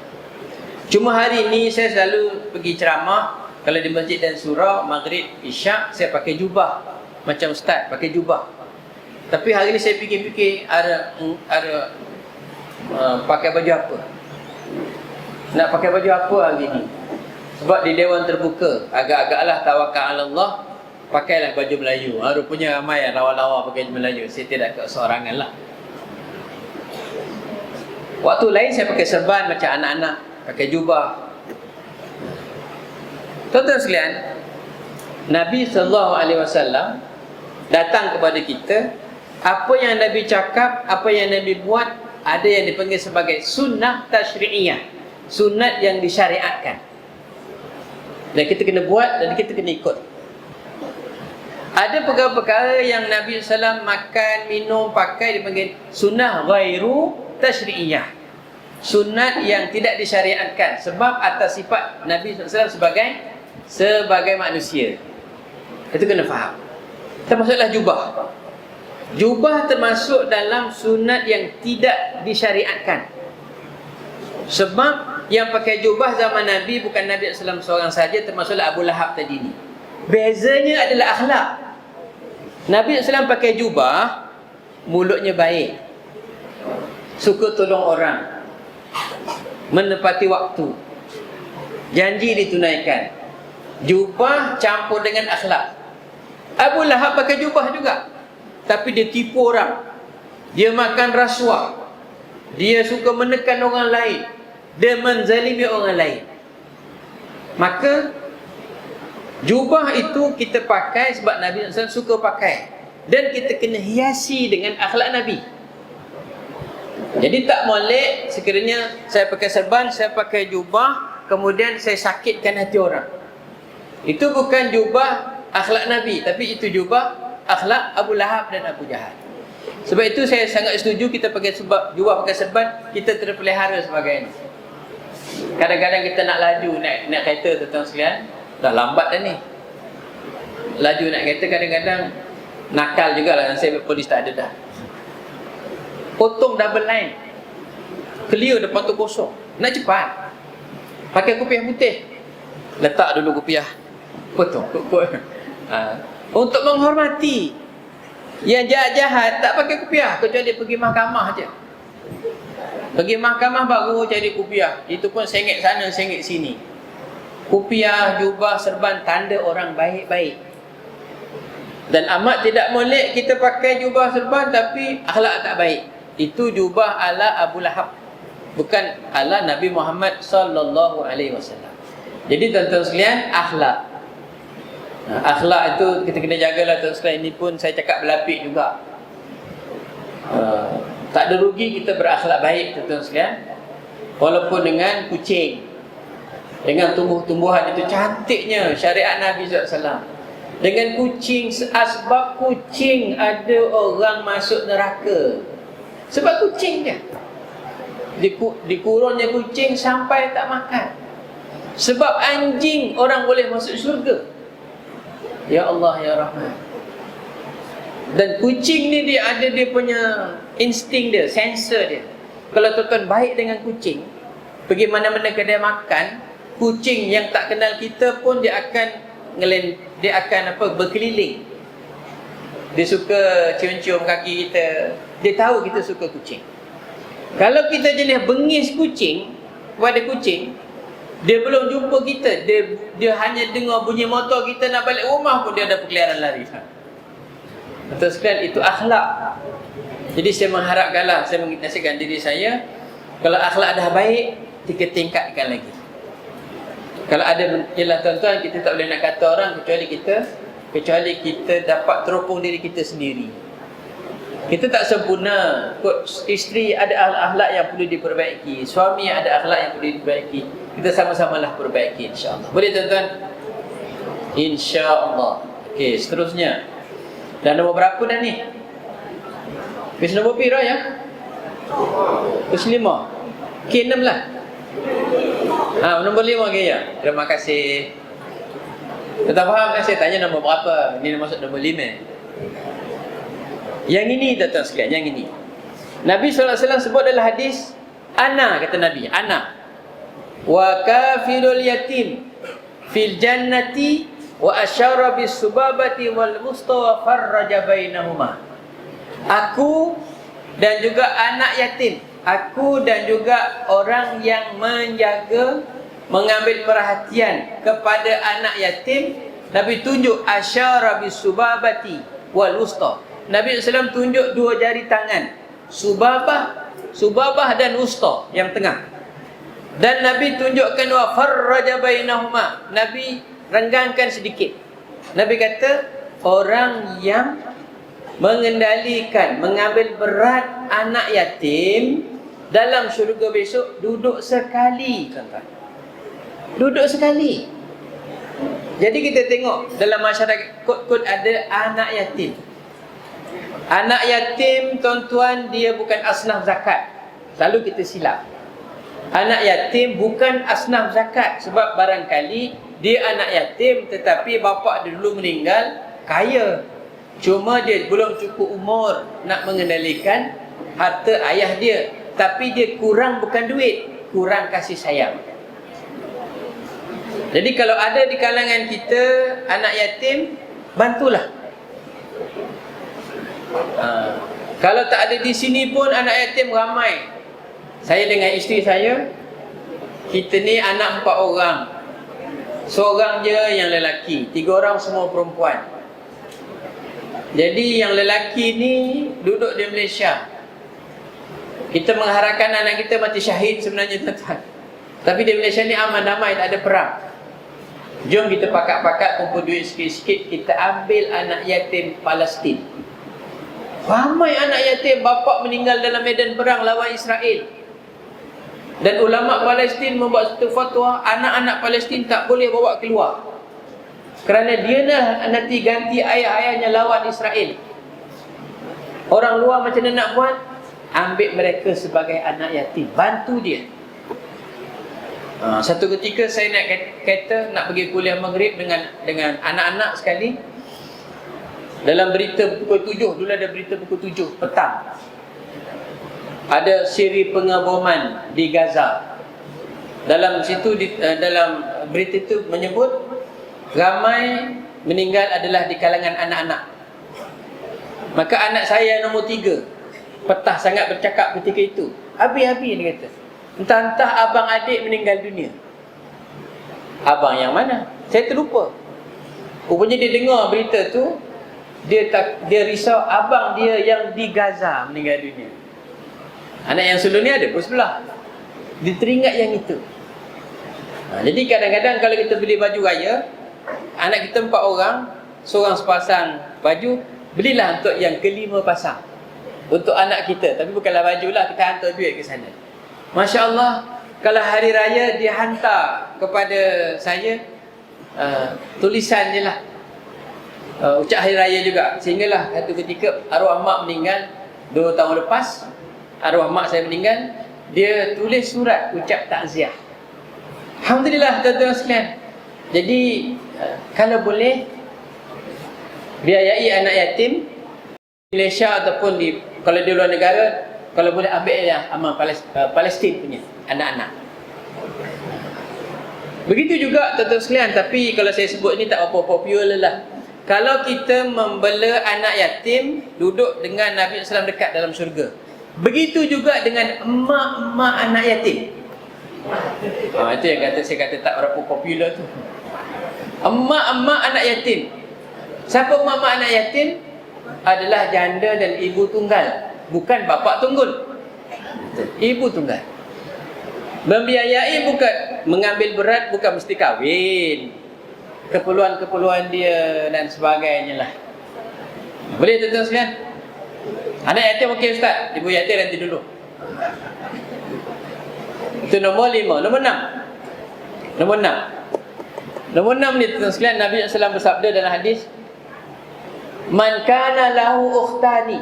Cuma hari ini saya selalu pergi ceramah, kalau di masjid dan surau, maghrib, isyak, saya pakai jubah macam ustaz, pakai jubah. Tapi hari ini saya fikir-fikir ada pakai baju apa? Nak pakai baju apa hari ini? Sebab di dewan terbuka, agak-agaklah tawakal ala Allah, pakailah baju Melayu. Rupanya ramai lawa-lawa pakai baju Melayu. Saya tidak keseorangan lah. Waktu lain saya pakai serban macam anak-anak, pakai jubah. Tuan-tuan sekalian, Nabi SAW datang kepada kita. Apa yang Nabi cakap, apa yang Nabi buat, ada yang dipanggil sebagai sunnah tashri'iyah, sunat yang disyariatkan. Dan kita kena buat dan kita kena ikut. Ada perkara-perkara yang Nabi SAW makan, minum, pakai dipanggil sunnah ghairu tashri'iyah, sunat yang tidak disyariatkan sebab atas sifat Nabi SAW sebagai manusia. Itu kena faham. Termasuklah jubah. Jubah termasuk dalam sunat yang tidak disyariatkan. Sebab yang pakai jubah zaman Nabi bukan Nabi SAW seorang saja, termasuklah Abu Lahab tadi ni. Bezanya adalah akhlak. Nabi SAW pakai jubah, mulutnya baik, suka tolong orang, menepati waktu, janji ditunaikan. Jubah campur dengan akhlak. Abu Lahab pakai jubah juga, tapi dia tipu orang, dia makan rasuah, dia suka menekan orang lain, dia menzalimi orang lain. Maka jubah itu kita pakai sebab Nabi SAW suka pakai, dan kita kena hiasi dengan akhlak Nabi. Jadi tak molek sekiranya saya pakai serban, saya pakai jubah, kemudian saya sakitkan hati orang. Itu bukan jubah akhlak Nabi, tapi itu jubah akhlak Abu Lahab dan Abu Jahal. Sebab itu saya sangat setuju kita pakai jubah, pakai serban, kita terpelihara sebagainya. Kadang-kadang kita nak laju naik kereta, tuan-tuan sekalian, dah lambat dah ni. Laju naik kereta kadang-kadang Nakal jugalah, nasib polis tak ada dah. Potong double line, clear depan tu kosong. Nak cepat, pakai kopiah putih, letak dulu kopiah, potong. Untuk menghormati. Yang jahat-jahat tak pakai kopiah, kecuali pergi mahkamah je. Pergi mahkamah baru jadi kopiah. Itu pun sengit sana sengit sini. Kopiah, jubah, serban tanda orang baik-baik. Dan amat tidak molek kita pakai jubah serban tapi akhlak tak baik. Itu jubah ala Abu Lahab, bukan ala Nabi Muhammad sallallahu alaihi wasallam. Jadi tuan-tuan sekalian, akhlak. Akhlak itu kita kena jagalah tuan sekalian. Ini pun saya cakap berlapik juga. Tak ada rugi kita berakhlak baik tuan-tuan sekalian. Walaupun dengan kucing, dengan tumbuh-tumbuhan itu cantiknya syariat Nabi SAW. Dengan kucing, sebab kucing ada orang masuk neraka. Sebab kucing dia. Dikurunnya kucing sampai tak makan. Sebab anjing orang boleh masuk syurga. Ya Allah ya Rahman. Dan kucing ni dia ada dia punya insting dia, sensor dia. Kalau tuan-tuan baik dengan kucing, pergi mana-mana kedai makan, kucing yang tak kenal kita pun dia akan berkeliling. Dia suka cium-cium kaki kita. Dia tahu kita suka kucing. Kalau kita jenis bengis kucing kepada kucing, dia belum jumpa kita, dia hanya dengar bunyi motor kita nak balik rumah pun dia ada perkeliaran lari. Betul sekali, itu akhlak. Jadi saya mengharapkanlah, saya mengingatkan diri saya, kalau akhlak dah baik, kita tingkatkan lagi. Kalau ada, ialah tuan-tuan, kita tak boleh nak kata orang kecuali kita dapat teropong diri kita sendiri. Kita tak sempurna. Isteri ada akhlak yang perlu diperbaiki, suami ada akhlak yang perlu diperbaiki. Kita sama-samalah perbaiki, insya-Allah. Boleh tuan-tuan? Insya-Allah. Okey, seterusnya. Dah nombor berapa dah ni? Pis nombor pira ya? Pis 5. Okey, 6 lah. Nombor 5 ke ya? Terima kasih. Tak faham kan saya tanya nombor berapa? Ini masuk nombor 5. Yang ini tuan-tuan sekalian, yang ini. Nabi SAW sebut dalam hadis, ana, kata Nabi, ana wa kafilul yatim fil jannati wa asyara bis subabati wal wusta wa farraja bainahuma. Aku dan juga anak yatim, aku dan juga orang yang menjaga, mengambil perhatian kepada anak yatim. Nabi tunjuk asyara bis subabati wal wusta. Nabi SAW tunjuk dua jari tangan, subabah dan wusta yang tengah. Dan Nabi tunjukkan wa farraja bainahuma. Nabi renggangkan sedikit. Nabi kata, orang yang mengendalikan, mengambil berat anak yatim dalam syurga besok duduk sekali, tuan-tuan. Duduk sekali. Jadi kita tengok dalam masyarakat kod-kod ada anak yatim. Anak yatim, tuan-tuan, dia bukan asnaf zakat. Selalu kita silap. Anak yatim bukan asnaf zakat. Sebab barangkali dia anak yatim tetapi bapa dia dulu meninggal kaya. Cuma dia belum cukup umur nak mengendalikan harta ayah dia. Tapi dia kurang bukan duit, kurang kasih sayang. Jadi kalau ada di kalangan kita anak yatim, bantulah. Kalau tak ada di sini pun anak yatim ramai. Saya dengan isteri saya, kita ni anak 4 orang. Seorang je yang lelaki, 3 orang semua perempuan. Jadi yang lelaki ni duduk di Malaysia. Kita mengharapkan anak kita mati syahid sebenarnya, tuan-tuan. Tapi di Malaysia ni aman damai, tak ada perang. Jom kita pakat-pakat kumpul duit sikit-sikit, kita ambil anak yatim Palestin. Ramai anak yatim, bapa meninggal dalam medan perang lawan Israel. Dan ulama Palestin membuat satu fatwa, anak-anak Palestin tak boleh bawa keluar. Kerana dia dah nanti ganti ayah-ayahnya lawan Israel. Orang luar macam mana nak buat? Ambil mereka sebagai anak yatim, bantu dia. Satu ketika saya naik kereta nak pergi kuliah maghrib dengan anak-anak sekali. Dalam berita pukul 7, dulu ada berita pukul 7 petang, ada siri pengaboman di Gaza. Dalam situ dalam berita itu menyebut ramai meninggal adalah di kalangan anak-anak. Maka anak saya nombor 3 petah sangat bercakap ketika itu. Habis-habis dia kata, entah-entah abang adik meninggal dunia. Abang yang mana? Saya terlupa. Rupanya dia dengar berita tu, dia risau abang dia yang di Gaza meninggal dunia. Anak yang sulung ni ada pun sebelah. Dia teringat yang itu. Jadi kadang-kadang kalau kita beli baju raya, anak kita 4 orang, seorang sepasang baju, belilah untuk yang ke-5 pasang untuk anak kita. Tapi bukanlah baju lah, kita hantar duit ke sana. Masya Allah, kalau hari raya dia hantar kepada saya tulisan je lah, ucap hari raya juga. Sehinggalah satu ketika arwah mak meninggal 2 tahun lepas, arwah mak saya meninggal, dia tulis surat ucap takziah. Alhamdulillah tuan-tuan sekalian. Jadi kalau boleh biayai anak yatim di Malaysia ataupun kalau di luar negara, kalau boleh ambil yang amal Palestin punya anak-anak. Begitu juga tuan-tuan sekalian. Tapi kalau saya sebut ini tak apa popular lah. Kalau kita membela anak yatim, duduk dengan Nabi SAW dekat dalam syurga. Begitu juga dengan emak-emak anak yatim. Itu yang saya kata tak berapa popular tu. Emak-emak anak yatim. Siapa emak-emak anak yatim? Adalah janda dan ibu tunggal, bukan bapa tunggul. Ibu tunggal. Membiayai bukan, mengambil berat bukan mesti kahwin, keperluan-keperluan dia dan sebagainya lah. Boleh tuan-tuan sekalian? Anak yatim okey ustaz, ibu yatim nanti dulu. Itu nombor 5. Nombor 6. Nombor 6 ni tuan-tuan sekalian, Nabi SAW bersabda dalam hadis, man kana lahu ukhtani,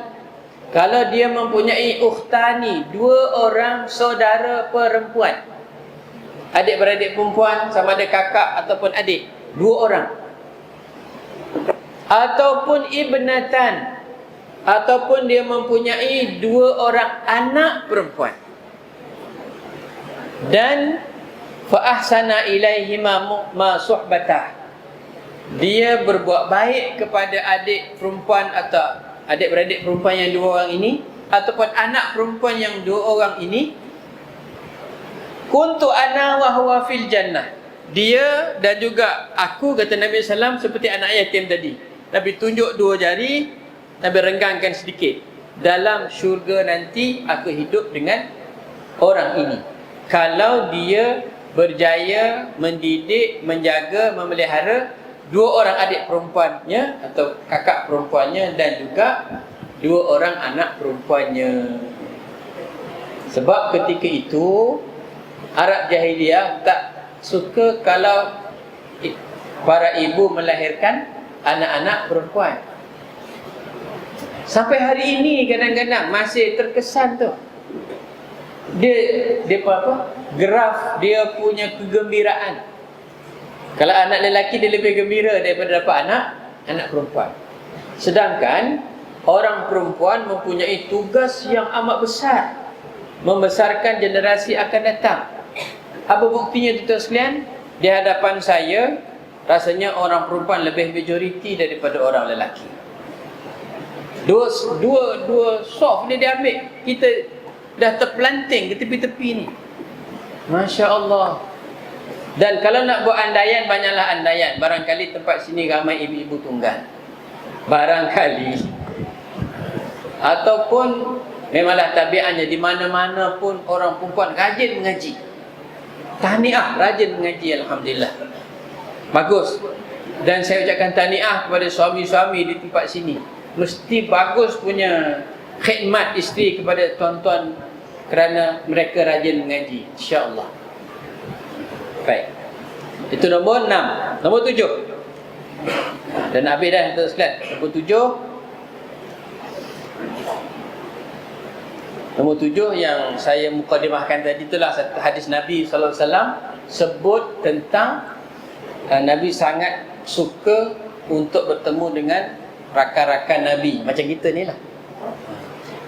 kalau dia mempunyai ukhtani, 2 orang saudara perempuan, adik-beradik perempuan, sama ada kakak ataupun adik, 2 orang, ataupun ibnatan, ataupun dia mempunyai 2 orang anak perempuan, dan fa ahsana ilaihima ma suhbatah, dia berbuat baik kepada adik perempuan atau adik-beradik perempuan yang 2 orang ini, ataupun anak perempuan yang 2 orang ini, kuntu ana wa huwa fil jannah, dia dan juga aku, kata Nabi SAW, seperti anak yatim tadi. Nabi tunjuk 2 jari, Nabi renggangkan sedikit, dalam syurga nanti aku hidup dengan orang ini, kalau dia berjaya mendidik, menjaga, memelihara 2 orang adik perempuannya atau kakak perempuannya, dan juga 2 orang anak perempuannya. Sebab ketika itu Arab jahiliyah tak suka kalau para ibu melahirkan anak-anak perempuan. Sampai hari ini kadang-kadang masih terkesan tu. Dia apa? Graf dia punya kegembiraan. Kalau anak lelaki dia lebih gembira daripada dapat anak perempuan. Sedangkan orang perempuan mempunyai tugas yang amat besar, membesarkan generasi akan datang. Apa buktinya tuan-tuan sekalian? Di hadapan saya, rasanya orang perempuan lebih majoriti daripada orang lelaki. Dua soft ni dia ambil. Kita dah terpelanting ke tepi-tepi ni. Masya Allah. Dan kalau nak buat andaian, banyaklah andaian. Barangkali tempat sini ramai ibu-ibu tunggal, barangkali. Ataupun memanglah tabiatnya, di mana-mana pun orang perempuan rajin mengaji. Tahniah, rajin mengaji, alhamdulillah. Bagus. Dan saya ucapkan tahniah kepada suami-suami di tempat sini. Mesti bagus punya khidmat isteri kepada tuan-tuan, kerana mereka rajin mengaji, insya-Allah. Baik. Itu nombor 6. Nombor 7. Dan habis dah tuan sekalian. Nombor 7. Nombor 7 yang saya mukadimahkan tadi, itulah satu hadis Nabi sallallahu alaihi wasallam sebut tentang Nabi sangat suka untuk bertemu dengan rakan-rakan Nabi macam kita ni lah.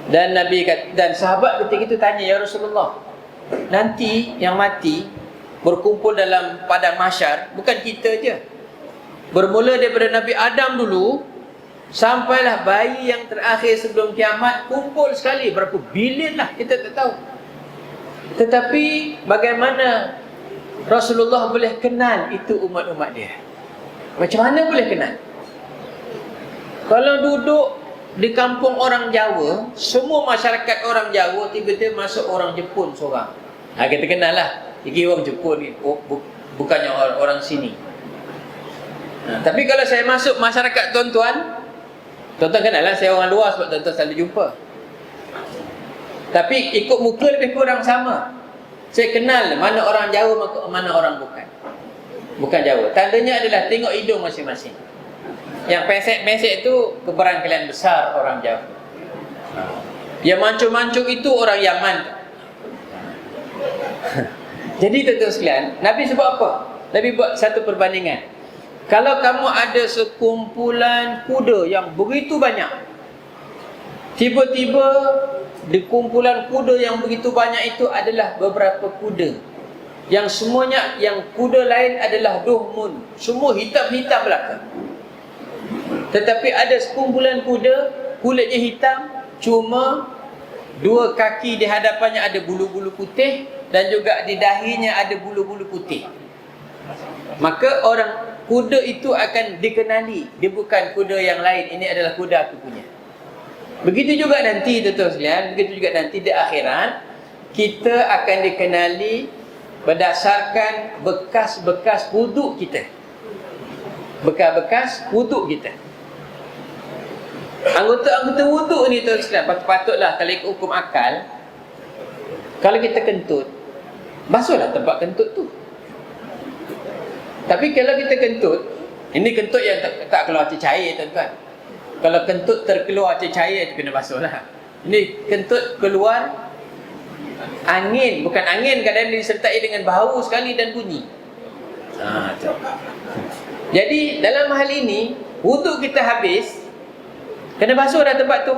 Dan Nabi kata, dan sahabat ketika itu tanya, ya Rasulullah, nanti yang mati berkumpul dalam padang mahsyar bukan kita je. Bermula daripada Nabi Adam dulu sampailah bayi yang terakhir sebelum kiamat, kumpul sekali berapa bilion lah, kita tak tahu. Tetapi bagaimana Rasulullah boleh kenal itu umat-umat dia? Macam mana boleh kenal? Kalau duduk di kampung orang Jawa, semua masyarakat orang Jawa, tiba-tiba masuk orang Jepun seorang, kita kenal lah, ini orang Jepun ni, bukannya orang sini. Tapi kalau saya masuk masyarakat tuan-tuan kenal lah, saya orang luar sebab tuan-tuan selalu jumpa. Tapi ikut muka lebih kurang sama. Saya kenal mana orang Jawa, mana orang bukan Jawa. Tandanya adalah tengok hidung masing-masing. Yang pesek-pesek itu keberangkalian besar orang Jawa. Yang mancung-mancung itu orang Yaman. Jadi tuan-tuan sekalian, Nabi sebut apa? Nabi buat satu perbandingan. Kalau kamu ada sekumpulan kuda yang begitu banyak, tiba-tiba di kumpulan kuda yang begitu banyak itu adalah beberapa kuda yang semuanya, yang kuda lain adalah duhmun, semua hitam-hitam belaka. Tetapi ada sekumpulan kuda kulitnya hitam, cuma dua kaki di hadapannya ada bulu-bulu putih dan juga di dahinya ada bulu-bulu putih. Maka orang kuda itu akan dikenali, dia bukan kuda yang lain, ini adalah kuda aku punya. Begitu juga nanti tuan-tuan sekalian, begitu juga nanti di akhirat kita akan dikenali berdasarkan bekas-bekas wuduk kita. Bekas-bekas wuduk kita. Anggota-anggota wuduk ni tuan sekalian, patutlah kalau ikut hukum akal, kalau kita kentut, basuhlah tempat kentut tu. Tapi kalau kita kentut, ini kentut yang tak keluar cair tuan-tuan. Kalau kentut terkeluar cair itu kena basuhlah. Ini kentut keluar angin, bukan angin, kadang-kadang disertai dengan bau sekali dan bunyi. Jadi dalam hal ini, wuduk kita habis, kena basuh dah tempat tu.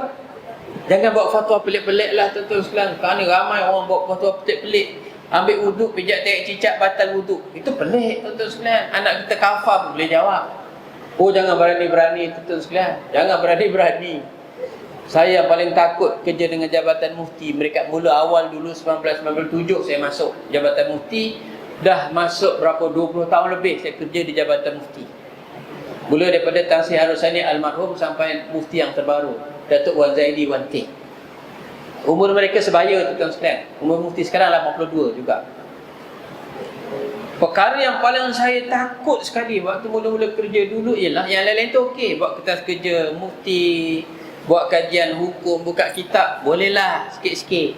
Jangan buat fatwa pelik-pelik lah tuan-tuan sekalian. Kerana ramai orang buat fatwa pelik-pelik, ambil wuduk, pijak tarik cicak, batal wuduk. Itu pelik tuan-tuan sekalian. Anak kita kafar pun boleh jawab. Oh, jangan berani-berani tuan-tuan sekalian. Jangan berani-berani. Saya yang paling takut kerja dengan Jabatan Mufti. Mereka mula awal dulu 1997 saya masuk Jabatan Mufti. Dah masuk berapa 20 tahun lebih saya kerja di Jabatan Mufti. Mula daripada Tan Sri Harusani almarhum sampai Mufti yang terbaru, Datuk Wan Zaidi Wan T. Umur mereka sebaya tuan-tuan sekalian. Umur Mufti sekarang 82 juga. Perkara yang paling saya takut sekali waktu mula-mula kerja dulu ialah, yang lain-lain tu okey, buat kertas kerja Mufti, buat kajian hukum, buka kitab, bolehlah sikit-sikit.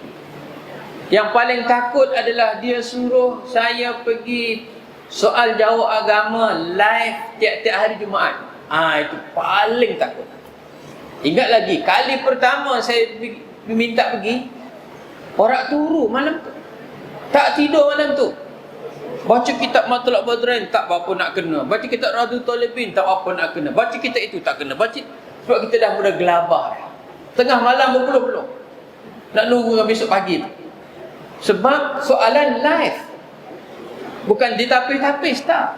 Yang paling takut adalah dia suruh saya pergi soal jawab agama live tiap-tiap hari Jumaat. Itu paling takut. Ingat lagi, kali pertama saya minta pergi, orang turu malam tu, tak tidur malam tu. Baca kitab Matlab Badrain, tak apa nak kena. Baca kitab Radu Talibin, tak apa nak kena. Baca kitab itu, tak kena. Baca, sebab kita dah mula gelabah. Tengah malam berpuluh-puluh nak nunggu besok pagi tu. Sebab soalan live, bukan ditapis-tapis, tak.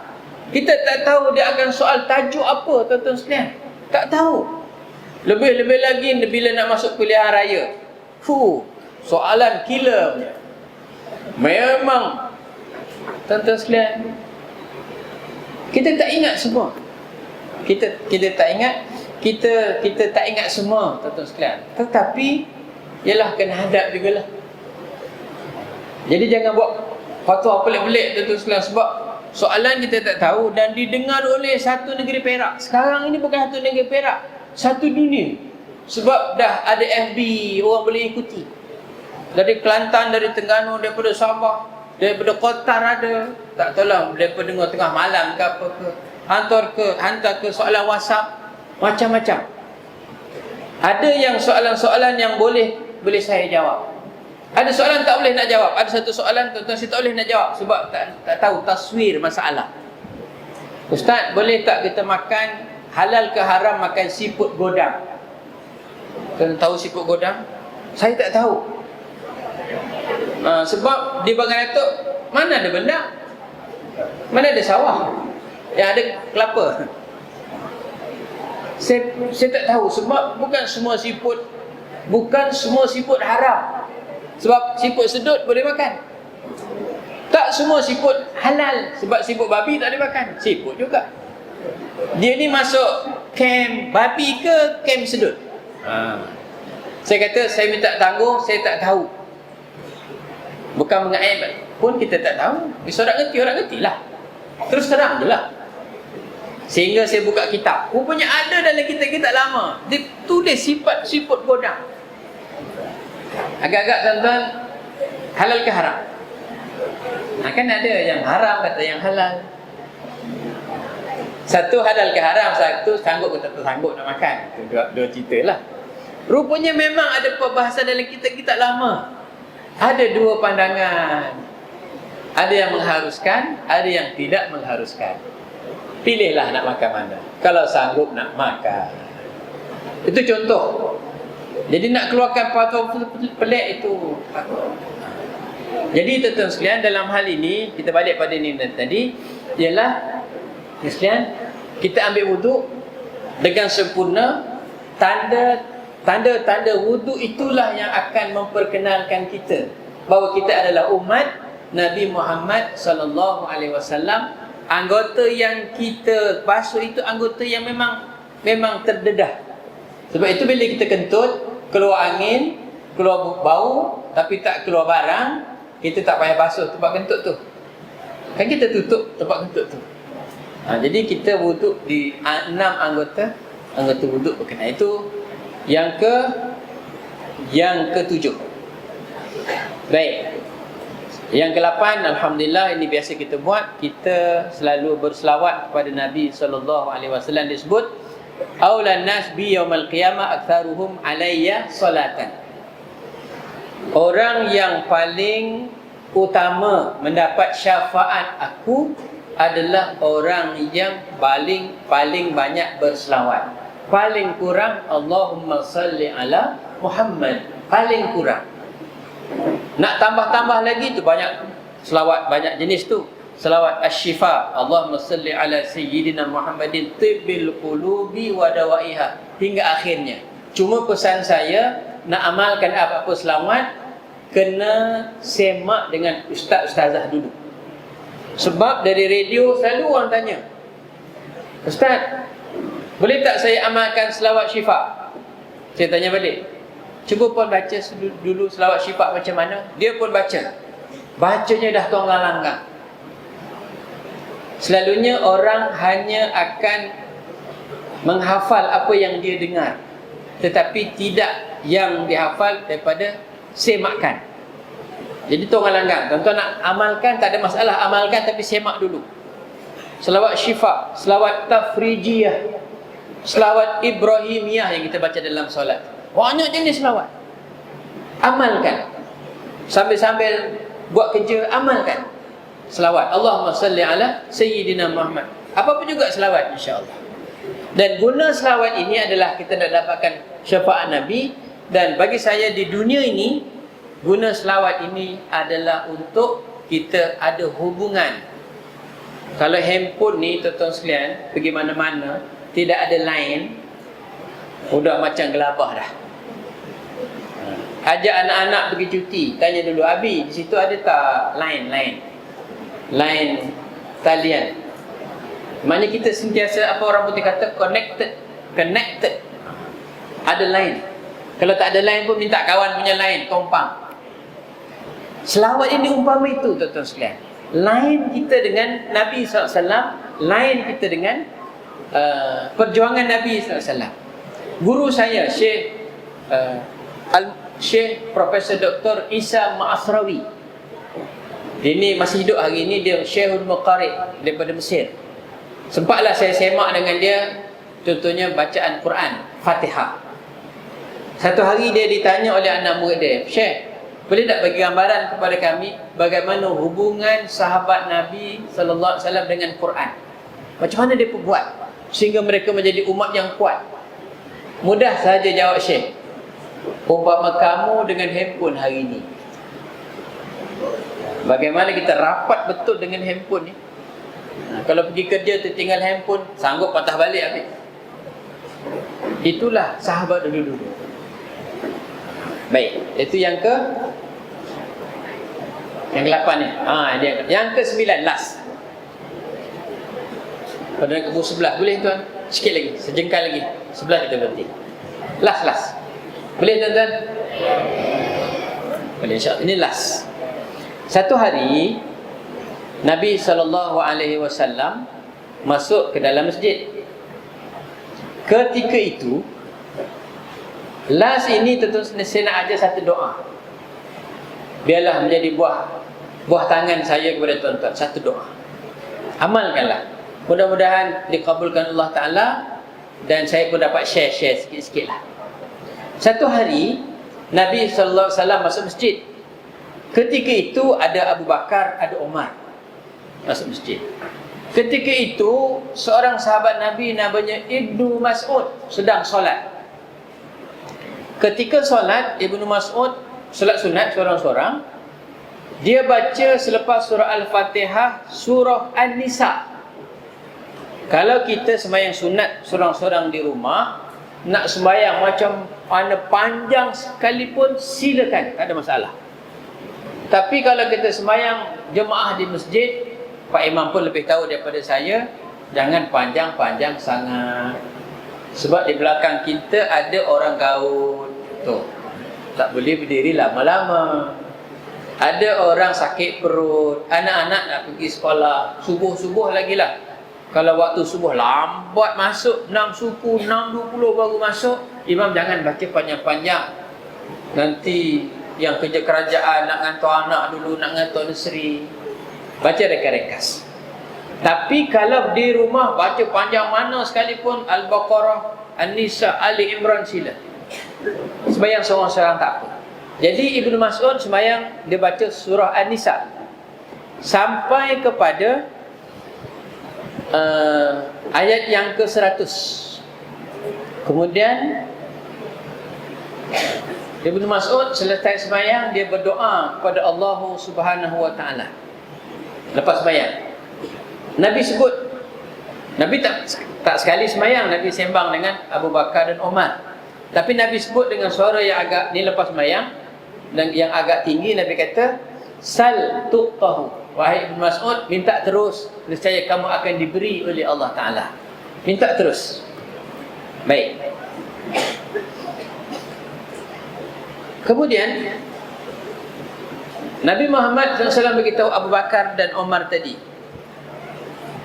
Kita tak tahu dia akan soal tajuk apa tuan-tuan sekalian. Tak tahu. Lebih-lebih lagi bila nak masuk kuliah raya, soalan killer. Memang tuan-tuan sekalian, kita tak ingat semua. Kita tak ingat, kita tak ingat semua tuan-tuan sekalian. Tetapi ialah kena hadap jugalah. Jadi jangan buat fatwa pelik-pelik tuan-tuan sekalian, sebab soalan kita tak tahu dan didengar oleh satu negeri Perak. Sekarang ini bukan satu negeri Perak, satu dunia. Sebab dah ada FB, orang boleh ikuti. Dari Kelantan, dari Terengganu, daripada Sabah, daripada Qatar ada, tak tahulah, daripada tengah malam ke apa ke, hantar ke soalan WhatsApp, macam-macam. Ada yang soalan-soalan yang boleh saya jawab. Ada soalan tak boleh nak jawab. Ada satu soalan tuan-tuan saya tak boleh nak jawab sebab tak tahu taswir masalah. Ustaz, boleh tak kita makan halal ke haram makan siput godang? Kalian tahu siput godang? Saya tak tahu. Sebab di Bagan Datuk mana ada benda? Mana ada sawah? Yang ada kelapa. Saya tak tahu sebab bukan semua siput haram. Sebab siput sedut boleh makan. Tak semua siput halal. Sebab siput babi tak boleh makan. Siput juga. Dia ni masuk kem babi ke kem sedut? Saya kata saya minta tangguh, saya tak tahu. Bukan mengaib pun kita tak tahu. Bisa orang ngerti lah. Terus terang je lah. Sehingga saya buka kitab. Rupanya ada dalam kitab lama. Dia tulis sifat siput godang. Agak-agak tuan-tuan, halal ke haram? Kan ada yang haram kata yang halal. Satu halal ke haram, satu sanggup ke tak sanggup nak makan. Itu dua cerita lah. Rupanya memang ada perbahasan dalam kitab lama. Ada dua pandangan. Ada yang mengharuskan, ada yang tidak mengharuskan. Pilihlah nak makan mana. Kalau sanggup nak makan. Itu contoh. Jadi nak keluarkan fatwa pelik itu. Jadi tuan-tuan sekalian, dalam hal ini kita balik pada ini tadi, ialah sekalian, kita ambil wuduk dengan sempurna. Tanda-tanda wuduk itulah yang akan memperkenalkan kita bahawa kita adalah umat Nabi Muhammad sallallahu alaihi wasallam. Anggota yang kita basuh itu anggota yang memang terdedah. Sebab itu bila kita kentut, keluar angin, keluar bau, tapi tak keluar barang, kita tak payah basuh tempat kentut tu. Kan kita tutup tempat kentut tu. Jadi kita wuduk di 6 anggota wuduk berkenaan. Itu yang ke-7. Baik. Yang ke-8, alhamdulillah, ini biasa kita buat. Kita selalu berselawat kepada Nabi sallallahu alaihi wasallam. Disebut aulan nas bi yaumil qiyamah aktsaruhum alayya salatan. Orang yang paling utama mendapat syafaat aku adalah orang yang paling banyak berselawat. Paling kurang Allahumma salli ala Muhammad. Paling kurang. Nak tambah-tambah lagi tu banyak selawat, banyak jenis tu. Selawat asy-syifa, Allahumma salli ala sayyidina Muhammadin tibbil qulubi wa dawaiha, hingga akhirnya. Cuma pesan saya, nak amalkan apa-apa selawat, kena semak dengan ustaz-ustazah dulu. Sebab dari radio selalu orang tanya, Ustaz, boleh tak saya amalkan selawat syifa? Saya tanya balik, cuba pun baca dulu selawat syifa macam mana. Dia pun baca. Bacanya dah tonggang-langgang. Selalunya orang hanya akan menghafal apa yang dia dengar, tetapi tidak yang dihafal daripada semakan. Jadi tonggang-langgang. Tuan-tuan nak amalkan, tak ada masalah, amalkan, tapi semak dulu. Selawat syifa, selawat tafrijiyah, selawat ibrahimiyah yang kita baca dalam solat. Banyak jenis selawat. Amalkan. Sambil-sambil buat kerja, amalkan selawat. Allahumma salli ala sayyidina Muhammad. Apa-apa juga selawat, insya-Allah. Dan guna selawat ini adalah kita nak dapatkan syafaat Nabi. Dan bagi saya di dunia ini, guna selawat ini adalah untuk kita ada hubungan. Kalau handphone ni, tuan-tuan sekalian, pergi mana-mana, tidak ada line, udah macam gelabah dah. Ajak anak-anak pergi cuti, tanya dulu, Abi, di situ ada tak line talian? Maknanya kita sentiasa, apa orang putih kata, connected. Ada line. Kalau tak ada line pun minta kawan punya line, kompang. Selawat ini umpama itu, tuan-tuan sekalian. Line kita dengan Nabi SAW, line kita dengan perjuangan Nabi SAW. Guru saya, Syekh Profesor Dr. Isa Ma'asrawi. Ini masih hidup hari ini, dia Syekhul Muqarib daripada Mesir. Sempatlah saya semak dengan dia, contohnya bacaan Quran, Fatihah. Satu hari dia ditanya oleh anak murid dia, Syekh, boleh tak bagi gambaran kepada kami bagaimana hubungan sahabat Nabi sallallahu alaihi wasallam dengan Quran? Macam mana dia buat? sehingga mereka menjadi umat yang kuat. Mudah saja jawab Syekh. Umpama kamu dengan handphone hari ini, bagaimana kita rapat betul dengan handphone ni? Kalau pergi kerja tertinggal handphone, sanggup patah balik habis. Itulah sahabat dulu-dulu. Baik, itu yang yang ke-8 ni. Yang ke-9 last. Pada kubur sebelah, boleh tuan? Sikit lagi, sejengkal lagi. Sebelah kita berhenti. Last. Boleh tuan-tuan? Boleh, insya-Allah. Ini last. Satu hari Nabi SAW masuk ke dalam masjid. Ketika itu, last ini tentu saya nak ajar satu doa. Biarlah menjadi buah tangan saya kepada tuan-tuan. Satu doa. Amalkanlah. Mudah-mudahan dikabulkan Allah Ta'ala. Dan saya pun dapat share sikit-sikit lah. Satu hari Nabi SAW masuk masjid. Ketika itu ada Abu Bakar, ada Umar masuk masjid. Ketika itu seorang sahabat Nabi namanya Ibnu Mas'ud sedang solat. Ketika solat, Ibnu Mas'ud solat sunat seorang-seorang, dia baca selepas surah Al-Fatihah surah An-Nisa. Kalau kita sembahyang sunat seorang-seorang di rumah, nak sembahyang macam mana panjang sekalipun, silakan, tak ada masalah. Tapi kalau kita sembahyang jemaah di masjid, Pak Imam pun lebih tahu daripada saya, jangan panjang-panjang sangat. Sebab di belakang kita ada orang gaul. Tuh, tak boleh berdiri lama-lama. Ada orang sakit perut, anak-anak nak pergi sekolah, subuh-subuh lagi lah. Kalau waktu subuh lambat masuk, 6 suku, 6.20 baru masuk, imam jangan baca panjang-panjang. Nanti yang kerja kerajaan nak ngantar anak dulu, nak ngantar nursery, baca ringkas-ringkas. Tapi kalau di rumah baca panjang mana sekalipun, Al-Baqarah, An-Nisa, Ali Imran, sila. Sembahyang seorang-seorang tak apa. Jadi Ibnu Mas'ud sembahyang, dia baca surah An-Nisa sampai kepada ayat yang ke-100. Kemudian Ibnu Mas'ud selesai sembahyang, dia berdoa kepada Allah Subhanahu wa taala. Lepas sembahyang, Nabi sebut, Nabi tak sekali sembahyang, Nabi sembang dengan Abu Bakar dan Umar. Tapi Nabi sebut dengan suara yang agak ni, lepas sembahyang dan yang agak tinggi, Nabi kata, sal tuqtahu. Wahai Ibnu Mas'ud, minta terus, nescaya kamu akan diberi oleh Allah Ta'ala. Minta terus. Baik. Kemudian Nabi Muhammad SAW beritahu Abu Bakar dan Umar tadi,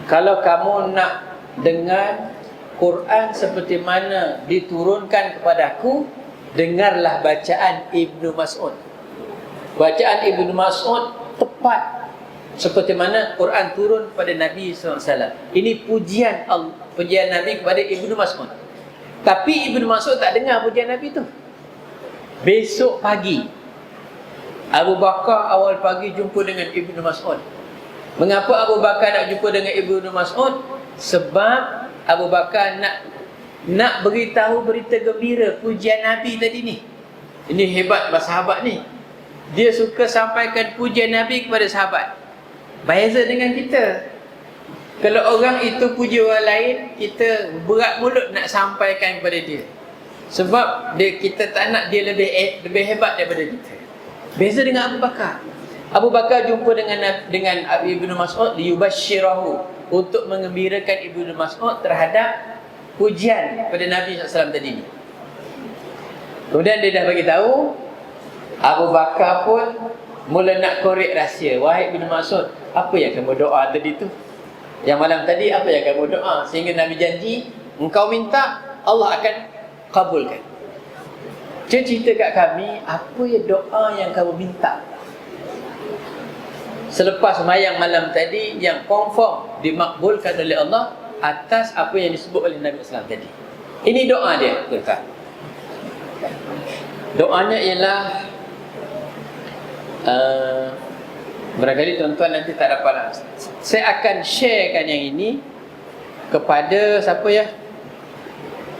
kalau kamu nak dengar Quran seperti mana diturunkan kepadaku, dengarlah bacaan Ibnu Mas'ud. Bacaan Ibnu Mas'ud tepat seperti mana Quran turun kepada Nabi SAW. Ini pujian Nabi kepada Ibnu Mas'ud. Tapi Ibnu Mas'ud tak dengar pujian Nabi tu. Besok pagi, Abu Bakar awal pagi jumpa dengan Ibnu Mas'ud. Mengapa Abu Bakar nak jumpa dengan Ibnu Mas'ud? Sebab Abu Bakar nak beritahu berita gembira pujian Nabi tadi ni. Ini hebat sahabat ni. Dia suka sampaikan pujian Nabi kepada sahabat. Beza dengan kita. Kalau orang itu puji orang lain, kita berat mulut nak sampaikan kepada dia. Sebab kita tak nak dia lebih hebat daripada kita. Beza dengan Abu Bakar. Abu Bakar jumpa dengan Ibnu Mas'ud liyubashshirahu, untuk mengembirakan Ibnu Mas'ud terhadap pujian pada Nabi SAW tadi ni. Kemudian dia dah bagi tahu, Abu Bakar pun mula nak korek rahsia. Wahai Ibnu Mas'ud, apa yang kamu doa tadi tu? Yang malam tadi apa yang kamu doa? Sehingga Nabi janji, engkau minta, Allah akan kabulkan. Cerita kat kami, apa ya doa yang kamu minta selepas sembahyang malam tadi, yang confirm dimakbulkan oleh Allah atas apa yang disebut oleh Nabi SAW tadi. Ini doa dia, tuan-tuan. Doanya ialah barangkali tuan-tuan nanti tak dapat. Saya akan sharekan yang ini kepada siapa ya?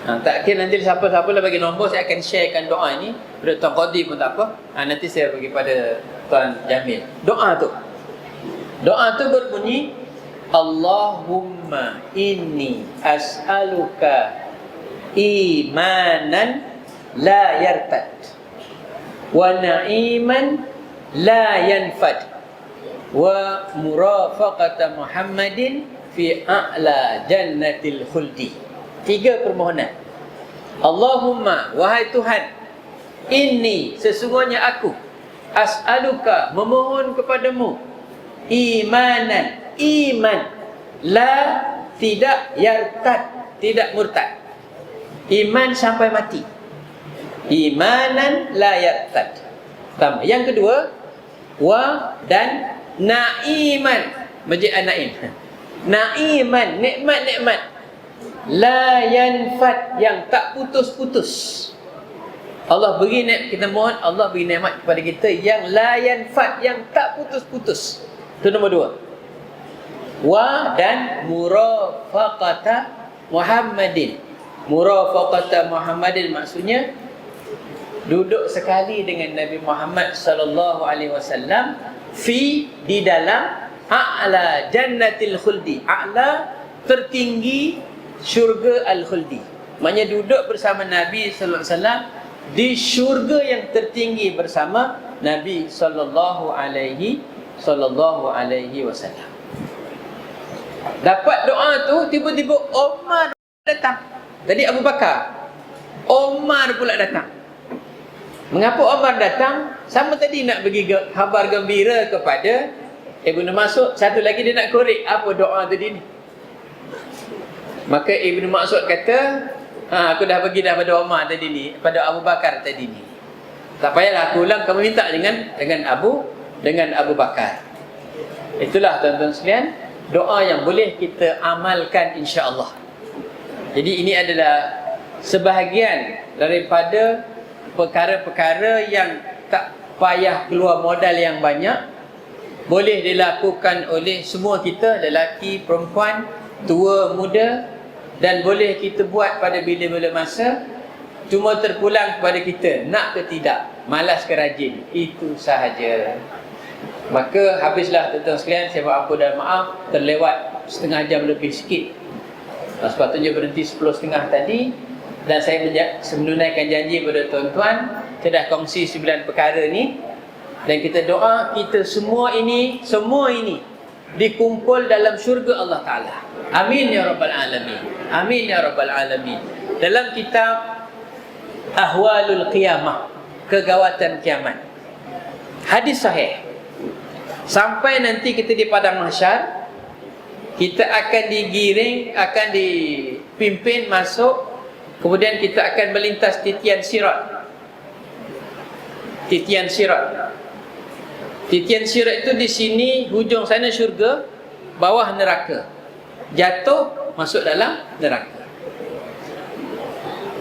Tak kira nanti siapa-siapa lah bagi nombor, saya akan sharekan doa ini pada Tuan Qadi pun tak apa. Nanti saya bagi pada Tuan Jamil. Doa tu berbunyi, Allahumma inni as'aluka imanan la yartad wa na'iman la yanfad wa murafaqata Muhammadin fi a'la jannatil khuldi. 3 permohonan. Allahumma, wahai Tuhan, inni, sesungguhnya aku, as'aluka, memohon kepadamu, imanan, iman, la, tidak, yartad, tidak murtad, iman sampai mati, imanan la yartad. Pertama. Yang kedua, wa dan na'iman, majid an-na'im, na'iman, nikmat-nikmat, la yanfad, yang tak putus-putus. Allah beri nikmat, kita mohon Allah beri nikmat kepada kita yang la yanfad, yang tak putus-putus. Itu nombor 2. Wa dan murafaqata Muhammadin. Murafaqata Muhammadin maksudnya duduk sekali dengan Nabi Muhammad sallallahu alaihi wasallam di dalam a'la jannatil khuldi. A'la, tertinggi syurga al-khuldi. Maknanya duduk bersama Nabi sallallahu alaihi wasallam di syurga yang tertinggi bersama Nabi sallallahu alaihi wasallam. Dapat doa tu, tiba-tiba Omar datang. Tadi Abu Bakar, Omar pula datang. Mengapa Omar datang? Sama tadi nak bagi khabar gembira kepada Ibnu Mas'ud. Satu lagi dia nak korek apa doa tadi ni. Maka Ibnu Mas'ud kata, aku dah bagi dah pada Omar tadi ni, pada Abu Bakar tadi ni. Tak payahlah aku ulang, kamu minta dengan Abu Bakar. Itulah tuan-tuan sekalian, doa yang boleh kita amalkan insya-Allah. Jadi ini adalah sebahagian daripada perkara-perkara yang tak payah keluar modal yang banyak, boleh dilakukan oleh semua kita, lelaki, perempuan, tua, muda, dan boleh kita buat pada bila-bila masa. Cuma terpulang kepada kita, nak ke tidak, malas ke rajin, itu sahaja. Maka habislah tuan-tuan sekalian, saya buat ampun dan maaf, terlewat setengah jam lebih sikit. Sepatutnya berhenti 10.30 tadi. Dan saya menunaikan janji pada tuan-tuan, saya dah kongsi 9 perkara ni. Dan kita doa, kita semua ini dikumpul dalam syurga Allah Ta'ala. Amin ya Rabbal Alamin. Amin ya Rabbal Alamin. Dalam kitab Ahwalul Qiyamah, kegawatan kiamat, hadis sahih, sampai nanti kita di padang mahsyar, kita akan digiring, akan dipimpin masuk, kemudian kita akan melintas titian sirat. Titian sirat. Titian sirat itu di sini, hujung sana syurga, bawah neraka. Jatuh, masuk dalam neraka.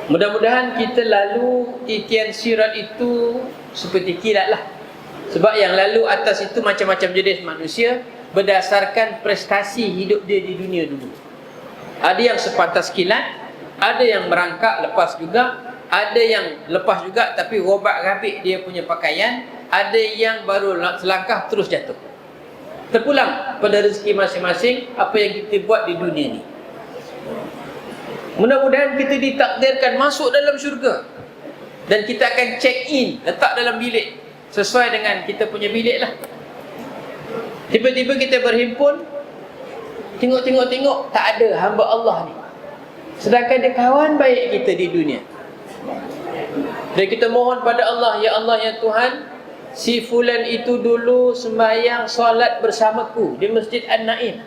Mudah-mudahan kita lalu titian sirat itu seperti kilat lah. Sebab yang lalu atas itu macam-macam jenis manusia berdasarkan prestasi hidup dia di dunia dulu. Ada yang sepantas kilat, ada yang merangkak lepas juga, ada yang lepas juga tapi robak-rabik dia punya pakaian, ada yang baru selangkah terus jatuh. Terpulang pada rezeki masing-masing apa yang kita buat di dunia ni. Mudah-mudahan kita ditakdirkan masuk dalam syurga, dan kita akan check in, letak dalam bilik sesuai dengan kita punya bilik lah. Tiba-tiba kita berhimpun, tengok tak ada hamba Allah ni, sedangkan dia kawan baik kita di dunia. Dan kita mohon pada Allah, ya Allah ya Tuhan, si fulan itu dulu sembahyang solat bersamaku di Masjid An-Naim,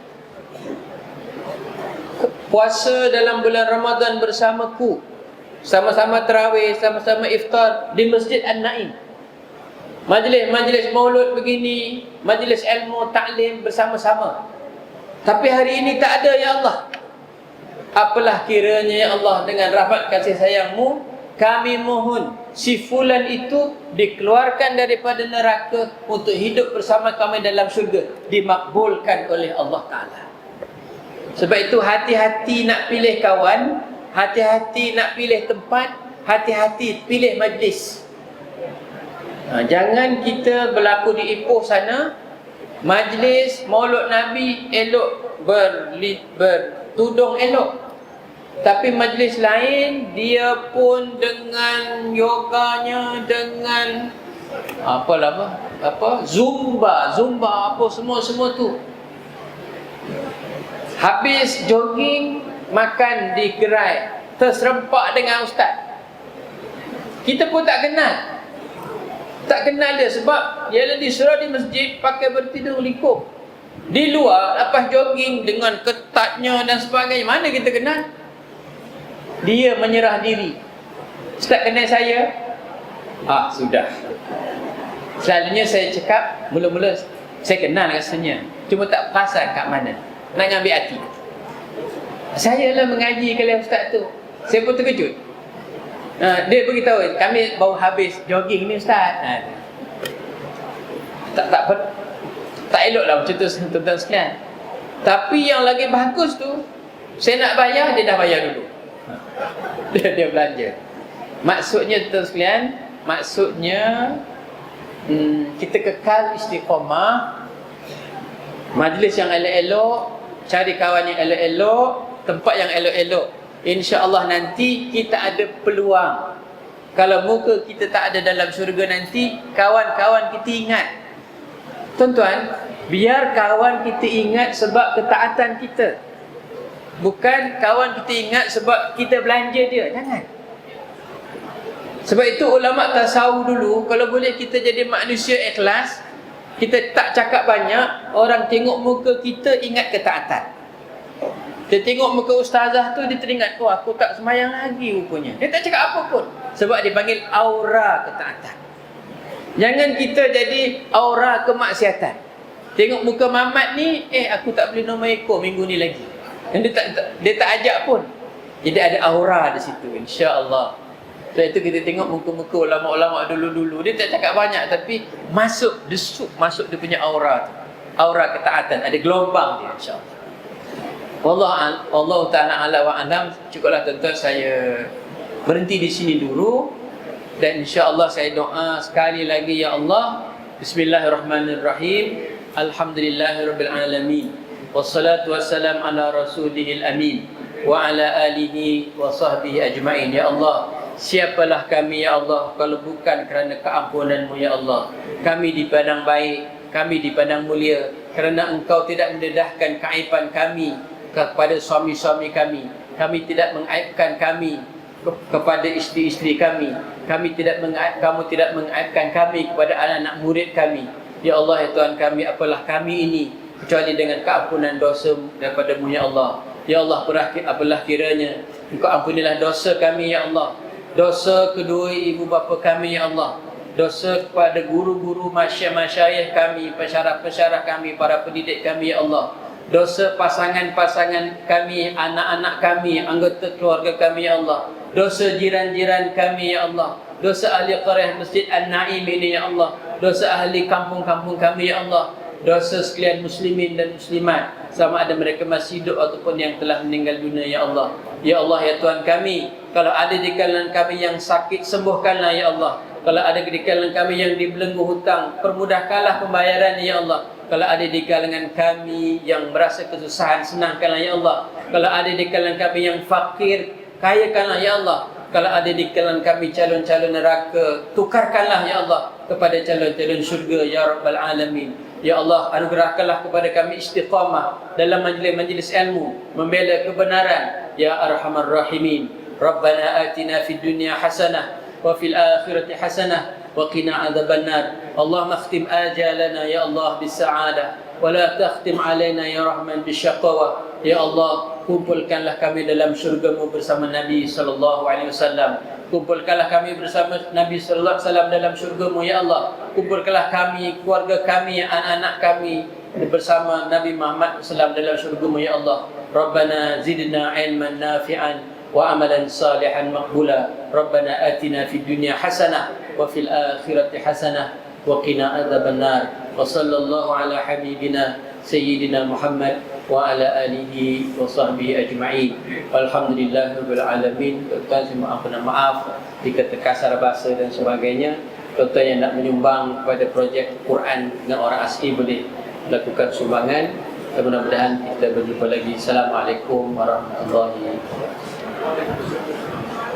puasa dalam bulan Ramadan bersamaku, sama-sama tarawih, sama-sama iftar di Masjid An-Naim, majlis maulud begini, majlis ilmu ta'lim bersama-sama. Tapi hari ini tak ada ya Allah. Apalah kiranya ya Allah, dengan rahmat kasih sayang-Mu, kami mohon si fulan itu dikeluarkan daripada neraka untuk hidup bersama kami dalam syurga, dimakbulkan oleh Allah Ta'ala. Sebab itu hati-hati nak pilih kawan, hati-hati nak pilih tempat, hati-hati pilih majlis. Jangan kita berlaku di Ipoh sana, majlis Maulud Nabi elok, bertudung elok, tapi majlis lain dia pun dengan yoganya, dengan zumba apa semua tu. Habis jogging, makan di gerai, terserempak dengan ustaz. Kita pun tak kenal dia sebab ialah disuruh di masjid pakai bertidung likup. Di luar lepas jogging dengan ketatnya dan sebagainya, mana kita kenal? Dia menyerah diri. Ustaz kenal saya? Sudah. Selalunya saya cakap, mula-mula saya kenal rasanya, cuma tak perasan kat mana nak ambil hati. Saya lah mengaji kali ustaz tu. Saya pun terkejut. Dia beritahu, kami baru habis jogging ni ustaz. Tak elok lah macam tu tuan-tuan sekalian. Tapi yang lagi bagus tu, saya nak bayar, dia dah bayar dulu. Dia belanja. Maksudnya tuan-tuan sekalian, kita kekal istiqamah, majlis yang elok-elok, cari kawan yang elok-elok, tempat yang elok-elok. InsyaAllah nanti kita ada peluang. Kalau muka kita tak ada dalam syurga nanti, kawan-kawan kita ingat. Tuan-tuan, biar kawan kita ingat sebab ketaatan kita, bukan kawan kita ingat sebab kita belanja dia. Jangan. Sebab itu ulama' tasawuf dulu, kalau boleh kita jadi manusia ikhlas, kita tak cakap banyak, orang tengok muka kita ingat ketaatan. Dia tengok muka ustazah tu, dia teringat, aku tak semayang lagi rupanya. Dia tak cakap apa pun, sebab dia panggil aura ketaatan. Jangan kita jadi aura kemaksiatan. Tengok muka Mamat ni, aku tak boleh nombor ekor minggu ni lagi. Dan dia tak ajak pun. Jadi ada aura di situ, insya-Allah. Sebab itu kita tengok muka-muka ulama-ulama dulu-dulu, dia tak cakap banyak, tapi masuk dia punya aura tu. Aura ketaatan, ada gelombang dia, insya-Allah. Allah Ta'ala ala wa alam. Cukuplah tuan-tuan, saya berhenti di sini dulu. Dan insya-Allah saya doa sekali lagi, ya Allah, bismillahirrahmanirrahim, alhamdulillahirabbil alamin, wassalatu wassalam ala rasulihil amin, wa ala alihi wa sahbihi ajmain. Ya Allah, siapalah kami ya Allah kalau bukan kerana keampunan-Mu ya Allah. Kami dipandang baik, kami dipandang mulia kerana Engkau tidak mendedahkan keaiban kami kepada suami-suami kami. Kami tidak mengaibkan kami kepada isteri-isteri kami. Kamu tidak mengaibkan kami kepada anak-anak murid kami. Ya Allah, ya Tuhan kami, apalah kami ini kecuali dengan keampunan dosa daripada-Mu ya Allah. Ya Allah, apalah kiranya Engkau ampunilah dosa kami ya Allah. Dosa kedua ibu bapa kami ya Allah. Dosa kepada guru-guru, masyayikh kami, pensyarah-pensyarah kami, para pendidik kami ya Allah. Dosa pasangan-pasangan kami, anak-anak kami, anggota keluarga kami ya Allah. Dosa jiran-jiran kami ya Allah. Dosa ahli qaryah Masjid An-Naim ini ya Allah. Dosa ahli kampung-kampung kami ya Allah. Dosa sekalian muslimin dan muslimat, sama ada mereka masih hidup ataupun yang telah meninggal dunia ya Allah. Ya Allah, ya Tuhan kami, kalau ada di kalangan kami yang sakit, sembuhkanlah ya Allah. Kalau ada di kalangan kami yang dibelenggu hutang, permudahkanlah pembayaran ya Allah. Kalau ada di kalangan kami yang merasa kesusahan, senangkanlah ya Allah. Kalau ada di kalangan kami yang fakir, kayakanlah ya Allah. Kalau ada di kalangan kami calon-calon neraka, tukarkanlah ya Allah kepada calon-calon syurga ya Rabbal Alamin. Ya Allah, anugerahkanlah kepada kami istiqamah dalam majlis-majlis ilmu, membela kebenaran ya Arhamar Rahimin. Rabbana atina fid dunya hasanah wa fil akhirati hasanah wa qina adzabannar. Allahumma khtim ajalana ya Allah bis sa'adah wa la takhtim alaina ya Rahman bis syaqawa. Ya Allah, kumpulkanlah kami dalam syurga-Mu bersama Nabi sallallahu alaihi wasallam. Kumpulkanlah kami bersama Nabi sallallahu alaihi wasallam dalam syurga-Mu ya Allah. Kumpulkanlah kami, keluarga kami, anak-anak kami bersama Nabi Muhammad sallallahu dalam syurga-Mu ya Allah. Rabbana zidna ilman nafi'an wa amalan salihan maqbula. Rabbana atina fid dunya hasanah wa fil akhirati hasanah wa qina adzabannar. Wa sallallahu ala habibina sayyidina Muhammad wa ala alihi wa sahbihi ajma'in. Alhamdulillahirabbil alamin. Tuan saya maaf jika terkasar bahasa dan sebagainya. Tuan yang nak menyumbang kepada projek Quran dengan orang asli boleh lakukan sumbangan. Mudah-mudahan kita berjumpa lagi. Assalamualaikum warahmatullahi wabarakatuh.